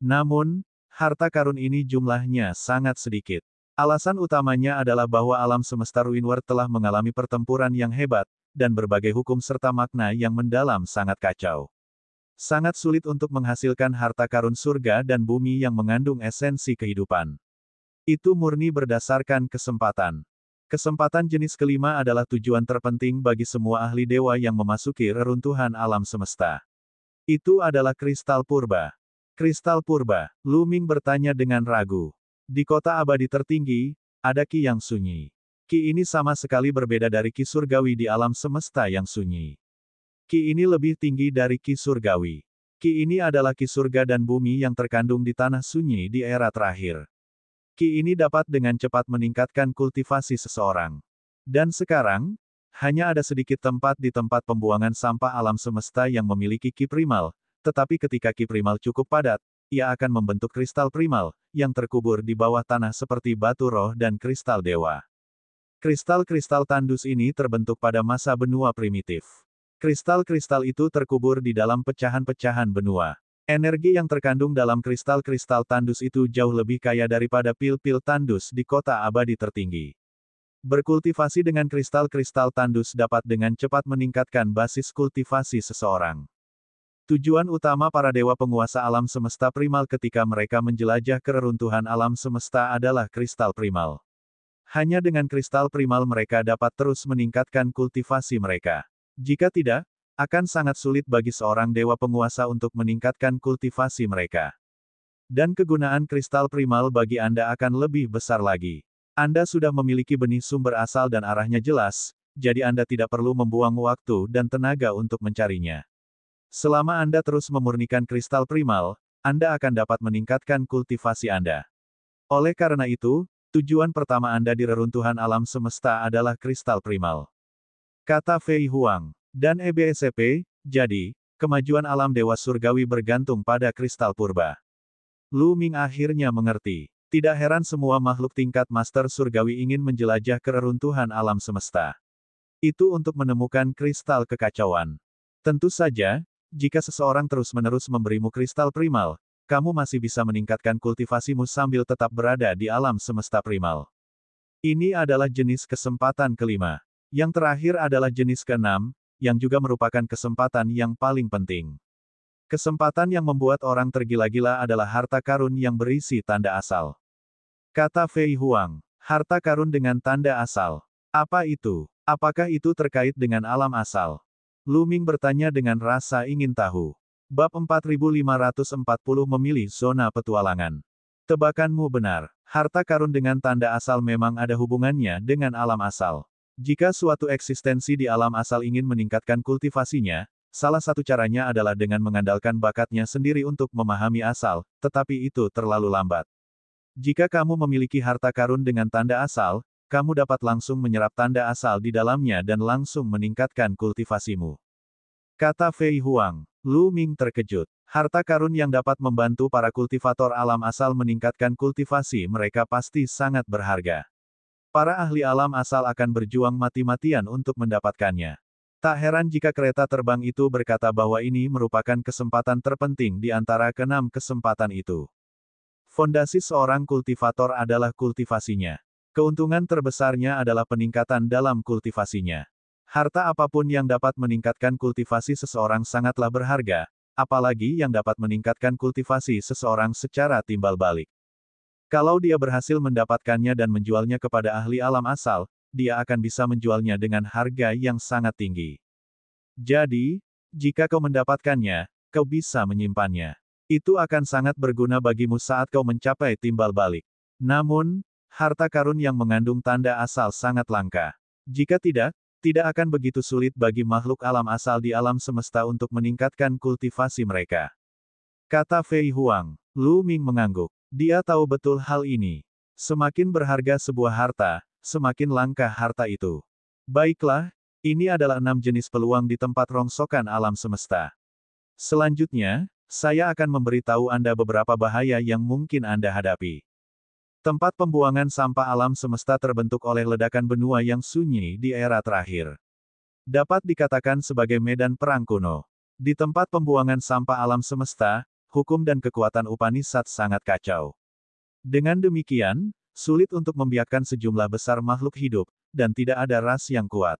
Namun, harta karun ini jumlahnya sangat sedikit. Alasan utamanya adalah bahwa alam semesta Ruinward telah mengalami pertempuran yang hebat, dan berbagai hukum serta makna yang mendalam sangat kacau. Sangat sulit untuk menghasilkan harta karun surga dan bumi yang mengandung esensi kehidupan. Itu murni berdasarkan kesempatan. Kesempatan jenis kelima adalah tujuan terpenting bagi semua ahli dewa yang memasuki reruntuhan alam semesta. Itu adalah kristal purba. Kristal purba, Lu Ming bertanya dengan ragu. Di kota abadi tertinggi, ada Qi yang sunyi. Qi ini sama sekali berbeda dari Qi surgawi di alam semesta yang sunyi. Qi ini lebih tinggi dari Qi surgawi. Qi ini adalah Qi surga dan bumi yang terkandung di tanah sunyi di era terakhir. Qi ini dapat dengan cepat meningkatkan kultivasi seseorang. Dan sekarang, hanya ada sedikit tempat di tempat pembuangan sampah alam semesta yang memiliki Qi primal. Tetapi ketika Qi primal cukup padat, ia akan membentuk kristal primal, yang terkubur di bawah tanah seperti batu roh dan kristal dewa. Kristal-kristal tandus ini terbentuk pada masa benua primitif. Kristal-kristal itu terkubur di dalam pecahan-pecahan benua. Energi yang terkandung dalam kristal-kristal tandus itu jauh lebih kaya daripada pil-pil tandus di kota abadi tertinggi. Berkultivasi dengan kristal-kristal tandus dapat dengan cepat meningkatkan basis kultivasi seseorang. Tujuan utama para dewa penguasa alam semesta primal ketika mereka menjelajah ke reruntuhan alam semesta adalah kristal primal. Hanya dengan kristal primal mereka dapat terus meningkatkan kultivasi mereka. Jika tidak, akan sangat sulit bagi seorang dewa penguasa untuk meningkatkan kultivasi mereka. Dan kegunaan kristal primal bagi Anda akan lebih besar lagi. Anda sudah memiliki benih sumber asal dan arahnya jelas, jadi Anda tidak perlu membuang waktu dan tenaga untuk mencarinya. Selama Anda terus memurnikan kristal primal, Anda akan dapat meningkatkan kultivasi Anda. Oleh karena itu, tujuan pertama Anda di reruntuhan alam semesta adalah kristal primal. Kata Fei Huang. Dan EBSCP, jadi, kemajuan alam dewa surgawi bergantung pada kristal purba. Lu Ming akhirnya mengerti. Tidak heran semua makhluk tingkat master surgawi ingin menjelajah ke reruntuhan alam semesta. Itu untuk menemukan kristal kekacauan. Tentu saja, jika seseorang terus-menerus memberimu kristal primal, kamu masih bisa meningkatkan kultivasimu sambil tetap berada di alam semesta primal. Ini adalah jenis kesempatan kelima. Yang terakhir adalah jenis keenam, yang juga merupakan kesempatan yang paling penting. Kesempatan yang membuat orang tergila-gila adalah harta karun yang berisi tanda asal. Kata Fei Huang, harta karun dengan tanda asal. Apa itu? Apakah itu terkait dengan alam asal? Lu Ming bertanya dengan rasa ingin tahu. Bab 4540 memilih zona petualangan. Tebakanmu benar. Harta karun dengan tanda asal memang ada hubungannya dengan alam asal. Jika suatu eksistensi di alam asal ingin meningkatkan kultivasinya, salah satu caranya adalah dengan mengandalkan bakatnya sendiri untuk memahami asal, tetapi itu terlalu lambat. Jika kamu memiliki harta karun dengan tanda asal, kamu dapat langsung menyerap tanda asal di dalamnya dan langsung meningkatkan kultivasimu. Kata Fei Huang. Lu Ming terkejut. Harta karun yang dapat membantu para kultivator alam asal meningkatkan kultivasi mereka pasti sangat berharga. Para ahli alam asal akan berjuang mati-matian untuk mendapatkannya. Tak heran jika kereta terbang itu berkata bahwa ini merupakan kesempatan terpenting di antara keenam kesempatan itu. Fondasi seorang kultivator adalah kultivasinya. Keuntungan terbesarnya adalah peningkatan dalam kultivasinya. Harta apapun yang dapat meningkatkan kultivasi seseorang sangatlah berharga, apalagi yang dapat meningkatkan kultivasi seseorang secara timbal balik. Kalau dia berhasil mendapatkannya dan menjualnya kepada ahli alam asal, dia akan bisa menjualnya dengan harga yang sangat tinggi. Jadi, jika kau mendapatkannya, kau bisa menyimpannya. Itu akan sangat berguna bagimu saat kau mencapai timbal balik. Namun, harta karun yang mengandung tanda asal sangat langka. Jika tidak akan begitu sulit bagi makhluk alam asal di alam semesta untuk meningkatkan kultivasi mereka. Kata Fei Huang. Lu Ming mengangguk. Dia tahu betul hal ini. Semakin berharga sebuah harta, semakin langka harta itu. Baiklah, ini adalah 6 jenis peluang di tempat rongsokan alam semesta. Selanjutnya, saya akan memberitahu Anda beberapa bahaya yang mungkin Anda hadapi. Tempat pembuangan sampah alam semesta terbentuk oleh ledakan benua yang sunyi di era terakhir. Dapat dikatakan sebagai medan perang kuno. Di tempat pembuangan sampah alam semesta, hukum dan kekuatan Upanishad sangat kacau. Dengan demikian, sulit untuk membiarkan sejumlah besar makhluk hidup, dan tidak ada ras yang kuat.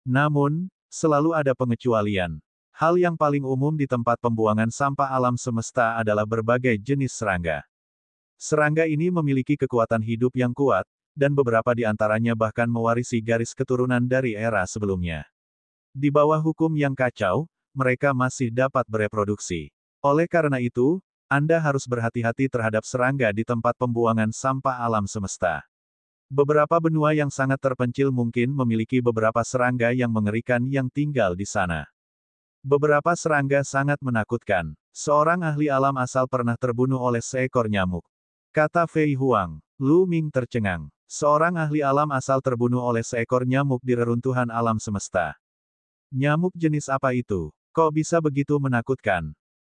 Namun, selalu ada pengecualian. Hal yang paling umum di tempat pembuangan sampah alam semesta adalah berbagai jenis serangga. Serangga ini memiliki kekuatan hidup yang kuat, dan beberapa di antaranya bahkan mewarisi garis keturunan dari era sebelumnya. Di bawah hukum yang kacau, mereka masih dapat bereproduksi. Oleh karena itu, Anda harus berhati-hati terhadap serangga di tempat pembuangan sampah alam semesta. Beberapa benua yang sangat terpencil mungkin memiliki beberapa serangga yang mengerikan yang tinggal di sana. Beberapa serangga sangat menakutkan. Seorang ahli alam asal pernah terbunuh oleh seekor nyamuk. Kata Fei Huang. Lu Ming tercengang. Seorang ahli alam asal terbunuh oleh seekor nyamuk di reruntuhan alam semesta. Nyamuk jenis apa itu? Kok bisa begitu menakutkan?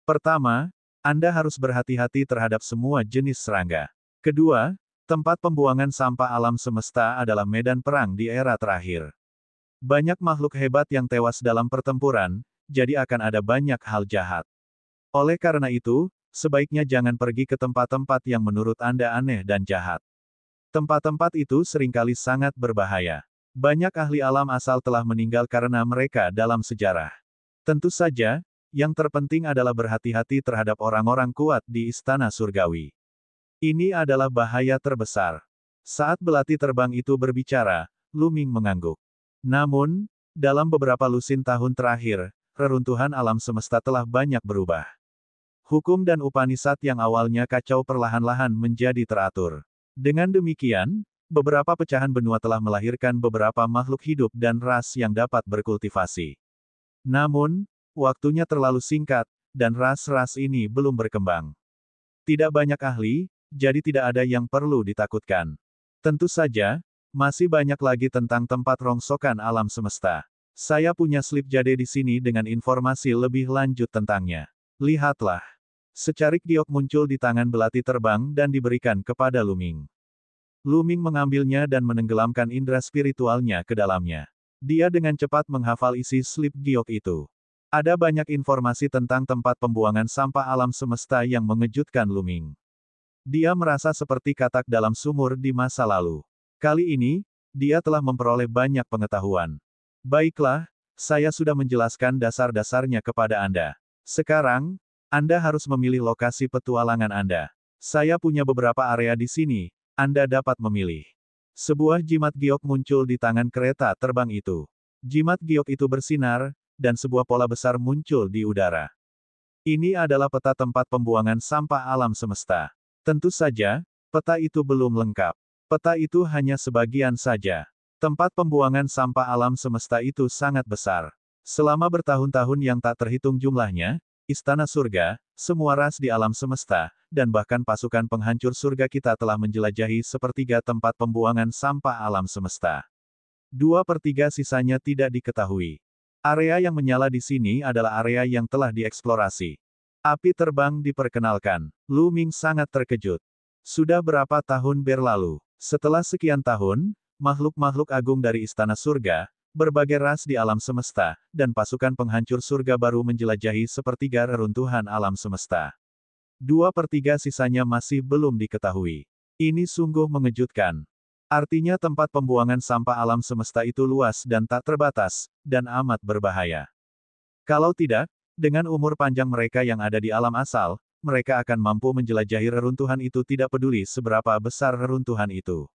Pertama, Anda harus berhati-hati terhadap semua jenis serangga. Kedua, tempat pembuangan sampah alam semesta adalah medan perang di era terakhir. Banyak makhluk hebat yang tewas dalam pertempuran, jadi akan ada banyak hal jahat. Oleh karena itu, sebaiknya jangan pergi ke tempat-tempat yang menurut Anda aneh dan jahat. Tempat-tempat itu seringkali sangat berbahaya. Banyak ahli alam asal telah meninggal karena mereka dalam sejarah. Tentu saja, yang terpenting adalah berhati-hati terhadap orang-orang kuat di istana surgawi. Ini adalah bahaya terbesar. Saat belati terbang itu berbicara, Lu Ming mengangguk. Namun, dalam beberapa lusin tahun terakhir, reruntuhan alam semesta telah banyak berubah. Hukum dan Upanishad yang awalnya kacau perlahan-lahan menjadi teratur. Dengan demikian, beberapa pecahan benua telah melahirkan beberapa makhluk hidup dan ras yang dapat berkultivasi. Namun, waktunya terlalu singkat, dan ras-ras ini belum berkembang. Tidak banyak ahli, jadi tidak ada yang perlu ditakutkan. Tentu saja, masih banyak lagi tentang tempat rongsokan alam semesta. Saya punya slip jade di sini dengan informasi lebih lanjut tentangnya. Lihatlah. Secarik giok muncul di tangan belati terbang dan diberikan kepada Lu Ming. Lu Ming mengambilnya dan menenggelamkan indera spiritualnya ke dalamnya. Dia dengan cepat menghafal isi slip giok itu. Ada banyak informasi tentang tempat pembuangan sampah alam semesta yang mengejutkan Lu Ming. Dia merasa seperti katak dalam sumur di masa lalu. Kali ini, Dia telah memperoleh banyak pengetahuan. Baiklah, saya sudah menjelaskan dasar-dasarnya kepada Anda. Sekarang, Anda harus memilih lokasi petualangan Anda. Saya punya beberapa area di sini, Anda dapat memilih. Sebuah jimat giok muncul di tangan kereta terbang itu. Jimat giok itu bersinar, dan sebuah pola besar muncul di udara. Ini adalah peta tempat pembuangan sampah alam semesta. Tentu saja, peta itu belum lengkap. Peta itu hanya sebagian saja. Tempat pembuangan sampah alam semesta itu sangat besar. Selama bertahun-tahun yang tak terhitung jumlahnya, Istana Surga, semua ras di alam semesta, dan bahkan pasukan penghancur surga kita telah menjelajahi sepertiga tempat pembuangan sampah alam semesta. 2/3 sisanya tidak diketahui. Area yang menyala di sini adalah area yang telah dieksplorasi. Api terbang diperkenalkan. Lu Ming sangat terkejut. Sudah berapa tahun berlalu? Setelah sekian tahun, makhluk-makhluk agung dari Istana Surga, berbagai ras di alam semesta, dan pasukan penghancur surga baru menjelajahi sepertiga reruntuhan alam semesta. 2/3 sisanya masih belum diketahui. Ini sungguh mengejutkan. Artinya tempat pembuangan sampah alam semesta itu luas dan tak terbatas, dan amat berbahaya. Kalau tidak, dengan umur panjang mereka yang ada di alam asal, mereka akan mampu menjelajahi reruntuhan itu tidak peduli seberapa besar reruntuhan itu.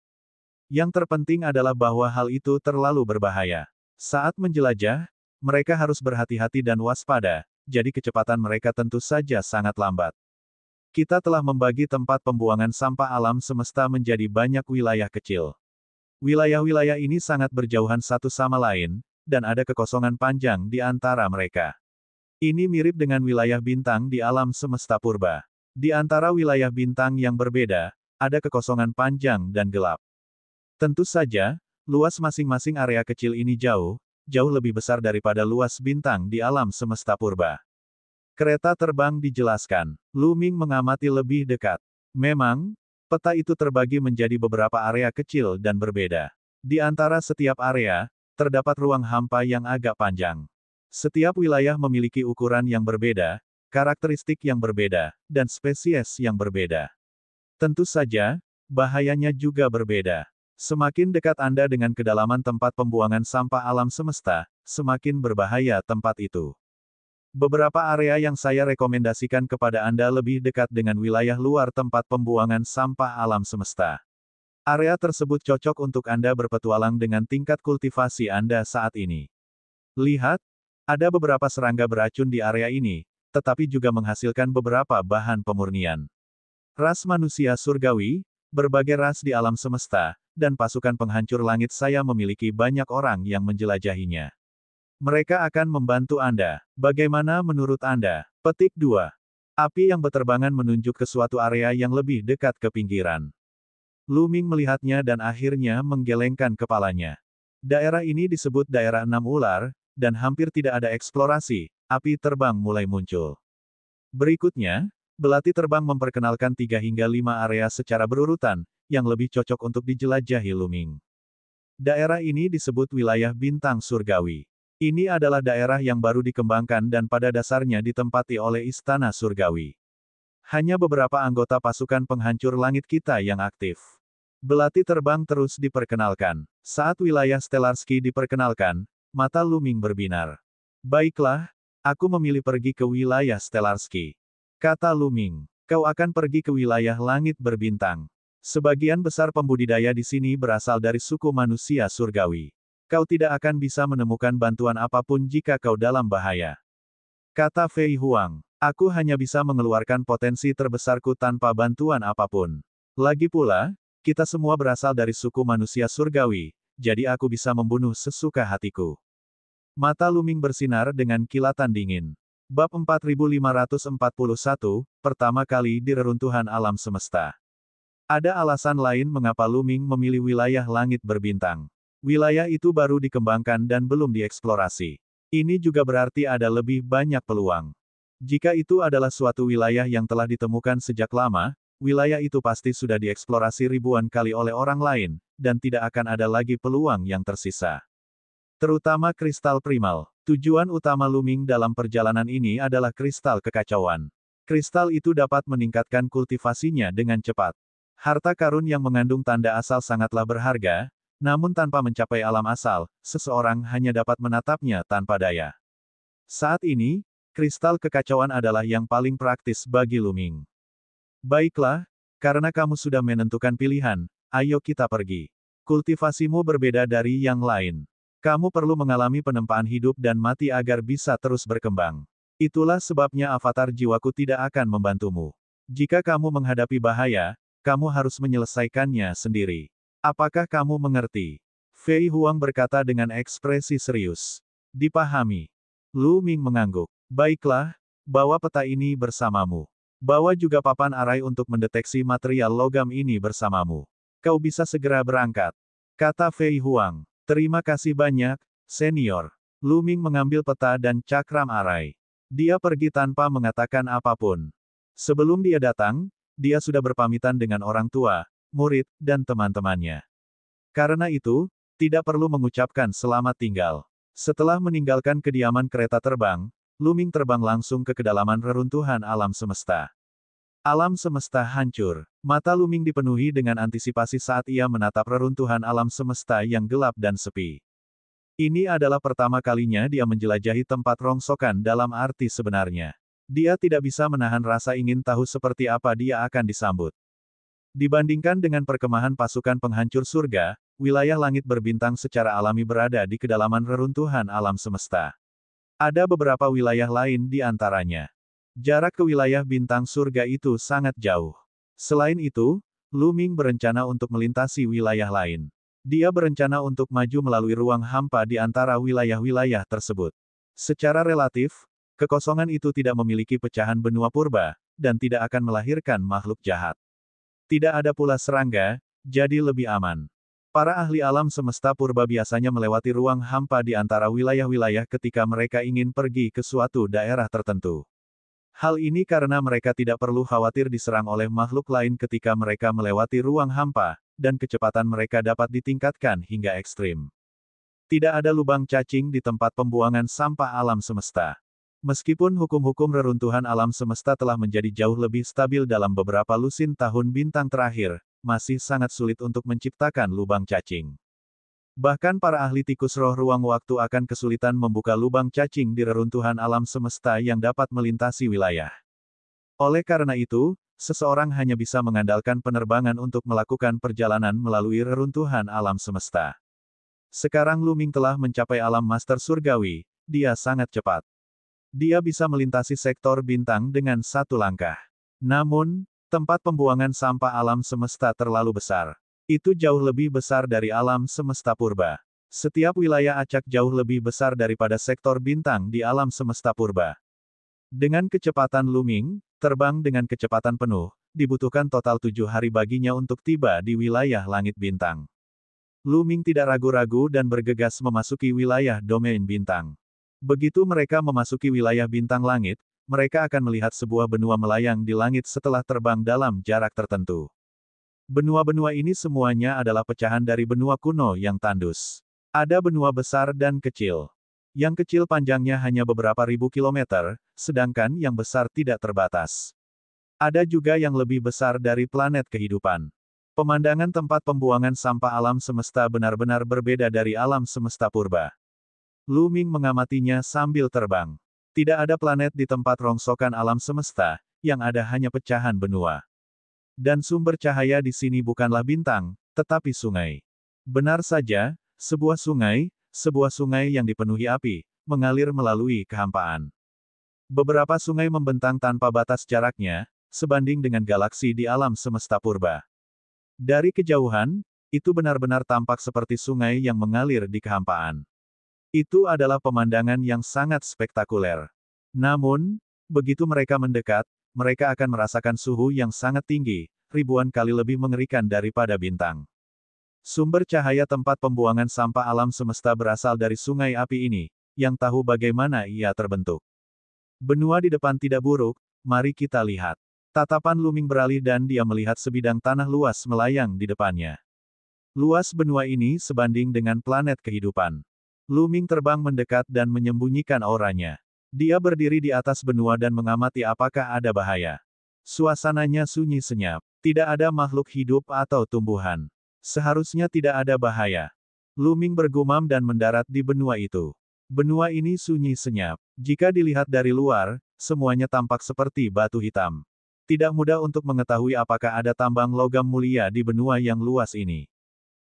Yang terpenting adalah bahwa hal itu terlalu berbahaya. Saat menjelajah, mereka harus berhati-hati dan waspada, jadi kecepatan mereka tentu saja sangat lambat. Kita telah membagi tempat pembuangan sampah alam semesta menjadi banyak wilayah kecil. Wilayah-wilayah ini sangat berjauhan satu sama lain, dan ada kekosongan panjang di antara mereka. Ini mirip dengan wilayah bintang di alam semesta purba. Di antara wilayah bintang yang berbeda, ada kekosongan panjang dan gelap. Tentu saja, luas masing-masing area kecil ini jauh lebih besar daripada luas bintang di alam semesta purba. Kereta terbang dijelaskan. Lu Ming mengamati lebih dekat. Memang, peta itu terbagi menjadi beberapa area kecil dan berbeda. Di antara setiap area, terdapat ruang hampa yang agak panjang. Setiap wilayah memiliki ukuran yang berbeda, karakteristik yang berbeda, dan spesies yang berbeda. Tentu saja, bahayanya juga berbeda. Semakin dekat Anda dengan kedalaman tempat pembuangan sampah alam semesta, semakin berbahaya tempat itu. Beberapa area yang saya rekomendasikan kepada Anda lebih dekat dengan wilayah luar tempat pembuangan sampah alam semesta. Area tersebut cocok untuk Anda berpetualang dengan tingkat kultivasi Anda saat ini. Lihat, ada beberapa serangga beracun di area ini, tetapi juga menghasilkan beberapa bahan pemurnian. Ras manusia surgawi, berbagai ras di alam semesta, dan pasukan penghancur langit saya memiliki banyak orang yang menjelajahinya. Mereka akan membantu Anda. Bagaimana menurut Anda? Petik 2. Api yang berterbangan menunjuk ke suatu area yang lebih dekat ke pinggiran. Lu Ming melihatnya dan akhirnya menggelengkan kepalanya. Daerah ini disebut daerah 6 ular, dan hampir tidak ada eksplorasi, api terbang mulai muncul. Berikutnya, belati terbang memperkenalkan 3 hingga 5 area secara berurutan, yang lebih cocok untuk dijelajahi Lu Ming. Daerah ini disebut wilayah bintang surgawi. Ini adalah daerah yang baru dikembangkan dan pada dasarnya ditempati oleh Istana Surgawi. Hanya beberapa anggota pasukan penghancur langit kita yang aktif. Belati terbang terus diperkenalkan. Saat wilayah Stellarski diperkenalkan, mata Lu Ming berbinar. Baiklah, aku memilih pergi ke wilayah Stellarski. Kata Lu Ming, kau akan pergi ke wilayah langit berbintang. Sebagian besar pembudidaya di sini berasal dari suku manusia surgawi. Kau tidak akan bisa menemukan bantuan apapun jika kau dalam bahaya. Kata Fei Huang, aku hanya bisa mengeluarkan potensi terbesarku tanpa bantuan apapun. Lagi pula, kita semua berasal dari suku manusia surgawi, jadi aku bisa membunuh sesuka hatiku. Mata Lu Ming bersinar dengan kilatan dingin. Bab 4541, pertama kali di reruntuhan alam semesta. Ada alasan lain mengapa Lu Ming memilih wilayah langit berbintang. Wilayah itu baru dikembangkan dan belum dieksplorasi. Ini juga berarti ada lebih banyak peluang. Jika itu adalah suatu wilayah yang telah ditemukan sejak lama, wilayah itu pasti sudah dieksplorasi ribuan kali oleh orang lain, dan tidak akan ada lagi peluang yang tersisa. Terutama kristal primal. Tujuan utama Lu Ming dalam perjalanan ini adalah kristal kekacauan. Kristal itu dapat meningkatkan kultivasinya dengan cepat. Harta karun yang mengandung tanda asal sangatlah berharga, Namun tanpa mencapai alam asal, seseorang hanya dapat menatapnya tanpa daya. Saat ini, kristal kekacauan adalah yang paling praktis bagi Luming. Baiklah, karena kamu sudah menentukan pilihan, ayo kita pergi. Kultivasimu berbeda dari yang lain. Kamu perlu mengalami penempaan hidup dan mati agar bisa terus berkembang. Itulah sebabnya avatar jiwaku tidak akan membantumu. Jika kamu menghadapi bahaya, kamu harus menyelesaikannya sendiri. Apakah kamu mengerti? Fei Huang berkata dengan ekspresi serius. Dipahami. Lu Ming mengangguk. Baiklah, bawa peta ini bersamamu. Bawa juga papan arai untuk mendeteksi material logam ini bersamamu. Kau bisa segera berangkat. Kata Fei Huang. Terima kasih banyak, senior. Lu Ming mengambil peta dan cakram arai. Dia pergi tanpa mengatakan apapun. Sebelum dia datang, dia sudah berpamitan dengan orang tua, murid, dan teman-temannya. Karena itu, tidak perlu mengucapkan selamat tinggal. Setelah meninggalkan kediaman kereta terbang, Luming terbang langsung ke kedalaman reruntuhan alam semesta. Alam semesta hancur. Mata Luming dipenuhi dengan antisipasi saat ia menatap reruntuhan alam semesta yang gelap dan sepi. Ini adalah pertama kalinya dia menjelajahi tempat rongsokan dalam arti sebenarnya. Dia tidak bisa menahan rasa ingin tahu seperti apa dia akan disambut. Dibandingkan dengan perkemahan pasukan penghancur surga, wilayah langit berbintang secara alami berada di kedalaman reruntuhan alam semesta. Ada beberapa wilayah lain di antaranya. Jarak ke wilayah bintang surga itu sangat jauh. Selain itu, Lu Ming berencana untuk melintasi wilayah lain. Dia berencana untuk maju melalui ruang hampa di antara wilayah-wilayah tersebut. Secara relatif, kekosongan itu tidak memiliki pecahan benua purba, dan tidak akan melahirkan makhluk jahat. Tidak ada pula serangga, jadi lebih aman. Para ahli alam semesta purba biasanya melewati ruang hampa di antara wilayah-wilayah ketika mereka ingin pergi ke suatu daerah tertentu. Hal ini karena mereka tidak perlu khawatir diserang oleh makhluk lain ketika mereka melewati ruang hampa, dan kecepatan mereka dapat ditingkatkan hingga ekstrim. Tidak ada lubang cacing di tempat pembuangan sampah alam semesta. Meskipun hukum-hukum reruntuhan alam semesta telah menjadi jauh lebih stabil dalam beberapa lusin tahun bintang terakhir, masih sangat sulit untuk menciptakan lubang cacing. Bahkan para ahli tikus roh ruang waktu akan kesulitan membuka lubang cacing di reruntuhan alam semesta yang dapat melintasi wilayah. Oleh karena itu, seseorang hanya bisa mengandalkan penerbangan untuk melakukan perjalanan melalui reruntuhan alam semesta. Sekarang Lu Ming telah mencapai alam master surgawi, dia sangat cepat. Dia bisa melintasi sektor bintang dengan satu langkah. Namun, tempat pembuangan sampah alam semesta terlalu besar. Itu jauh lebih besar dari alam semesta purba. Setiap wilayah acak jauh lebih besar daripada sektor bintang di alam semesta purba. Dengan kecepatan Lu Ming, terbang dengan kecepatan penuh, dibutuhkan total 7 hari baginya untuk tiba di wilayah langit bintang. Lu Ming tidak ragu-ragu dan bergegas memasuki wilayah domain bintang. Begitu mereka memasuki wilayah bintang langit, mereka akan melihat sebuah benua melayang di langit setelah terbang dalam jarak tertentu. Benua-benua ini semuanya adalah pecahan dari benua kuno yang tandus. Ada benua besar dan kecil. Yang kecil panjangnya hanya beberapa ribu kilometer, sedangkan yang besar tidak terbatas. Ada juga yang lebih besar dari planet kehidupan. Pemandangan tempat pembuangan sampah alam semesta benar-benar berbeda dari alam semesta purba. Lu Ming mengamatinya sambil terbang. Tidak ada planet di tempat rongsokan alam semesta, yang ada hanya pecahan benua. Dan sumber cahaya di sini bukanlah bintang, tetapi sungai. Benar saja, sebuah sungai yang dipenuhi api, mengalir melalui kehampaan. Beberapa sungai membentang tanpa batas jaraknya, sebanding dengan galaksi di alam semesta purba. Dari kejauhan, itu benar-benar tampak seperti sungai yang mengalir di kehampaan. Itu adalah pemandangan yang sangat spektakuler. Namun, begitu mereka mendekat, mereka akan merasakan suhu yang sangat tinggi, ribuan kali lebih mengerikan daripada bintang. Sumber cahaya tempat pembuangan sampah alam semesta berasal dari sungai api ini, yang tahu bagaimana ia terbentuk. Benua di depan tidak buruk, mari kita lihat. Tatapan Lu Ming beralih dan dia melihat sebidang tanah luas melayang di depannya. Luas benua ini sebanding dengan planet kehidupan. Lu Ming terbang mendekat dan menyembunyikan auranya. Dia berdiri di atas benua dan mengamati apakah ada bahaya. Suasananya sunyi senyap. Tidak ada makhluk hidup atau tumbuhan. Seharusnya tidak ada bahaya. Lu Ming bergumam dan mendarat di benua itu. Benua ini sunyi senyap. Jika dilihat dari luar, semuanya tampak seperti batu hitam. Tidak mudah untuk mengetahui apakah ada tambang logam mulia di benua yang luas ini.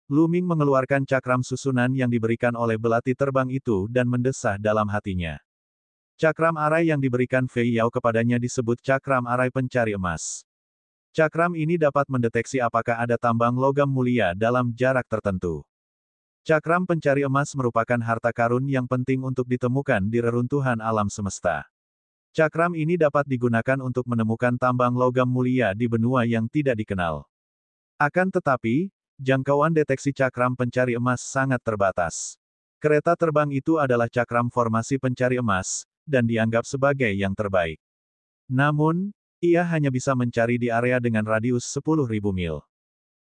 Lu Ming mengeluarkan cakram susunan yang diberikan oleh belati terbang itu dan mendesah dalam hatinya. Cakram arai yang diberikan Fei Yao kepadanya disebut cakram arai pencari emas. Cakram ini dapat mendeteksi apakah ada tambang logam mulia dalam jarak tertentu. Cakram pencari emas merupakan harta karun yang penting untuk ditemukan di reruntuhan alam semesta. Cakram ini dapat digunakan untuk menemukan tambang logam mulia di benua yang tidak dikenal. Akan tetapi, jangkauan deteksi cakram pencari emas sangat terbatas. Kereta terbang itu adalah cakram formasi pencari emas, dan dianggap sebagai yang terbaik. Namun, ia hanya bisa mencari di area dengan radius 10.000 mil.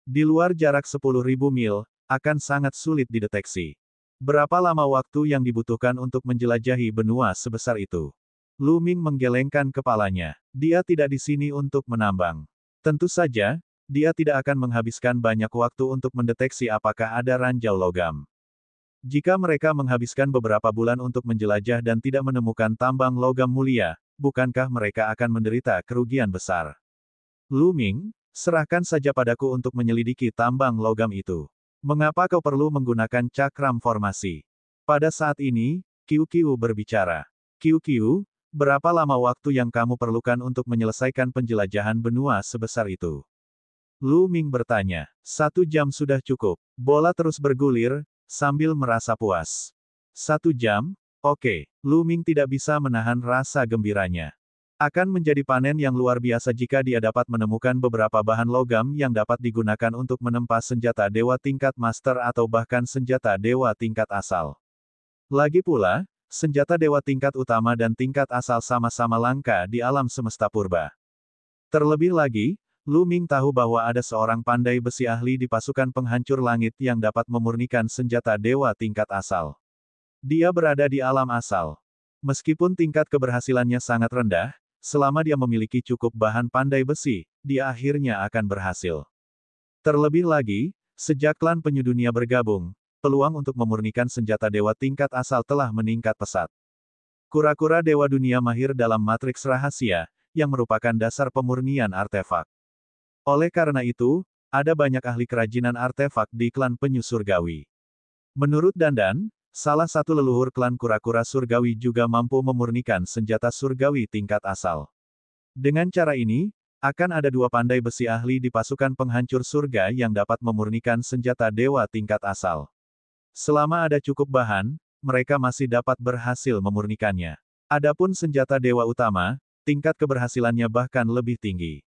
Di luar jarak 10.000 mil, akan sangat sulit dideteksi. Berapa lama waktu yang dibutuhkan untuk menjelajahi benua sebesar itu? Lu Ming menggelengkan kepalanya. Dia tidak di sini untuk menambang. Tentu saja, dia tidak akan menghabiskan banyak waktu untuk mendeteksi apakah ada ranjau logam. Jika mereka menghabiskan beberapa bulan untuk menjelajah dan tidak menemukan tambang logam mulia, bukankah mereka akan menderita kerugian besar? Lu Ming, serahkan saja padaku untuk menyelidiki tambang logam itu. Mengapa kau perlu menggunakan cakram formasi? Pada saat ini, Qiu Qiu berbicara. Qiu Qiu, berapa lama waktu yang kamu perlukan untuk menyelesaikan penjelajahan benua sebesar itu? Lu Ming bertanya. 1 jam sudah cukup. Bola terus bergulir, sambil merasa puas. 1 jam? Oke. Lu Ming tidak bisa menahan rasa gembiranya. Akan menjadi panen yang luar biasa jika dia dapat menemukan beberapa bahan logam yang dapat digunakan untuk menempa senjata dewa tingkat master atau bahkan senjata dewa tingkat asal. Lagi pula, senjata dewa tingkat utama dan tingkat asal sama-sama langka di alam semesta purba. Terlebih lagi, Lu Ming tahu bahwa ada seorang pandai besi ahli di pasukan penghancur langit yang dapat memurnikan senjata dewa tingkat asal. Dia berada di alam asal. Meskipun tingkat keberhasilannya sangat rendah, selama dia memiliki cukup bahan pandai besi, dia akhirnya akan berhasil. Terlebih lagi, sejak klan penyu dunia bergabung, peluang untuk memurnikan senjata dewa tingkat asal telah meningkat pesat. Kura-kura dewa dunia mahir dalam matriks rahasia, yang merupakan dasar pemurnian artefak. Oleh karena itu, ada banyak ahli kerajinan artefak di klan penyu surgawi. Menurut Dandan, salah satu leluhur klan kura-kura surgawi juga mampu memurnikan senjata surgawi tingkat asal. Dengan cara ini, akan ada 2 pandai besi ahli di pasukan penghancur surga yang dapat memurnikan senjata dewa tingkat asal. Selama ada cukup bahan, mereka masih dapat berhasil memurnikannya. Adapun senjata dewa utama, tingkat keberhasilannya bahkan lebih tinggi.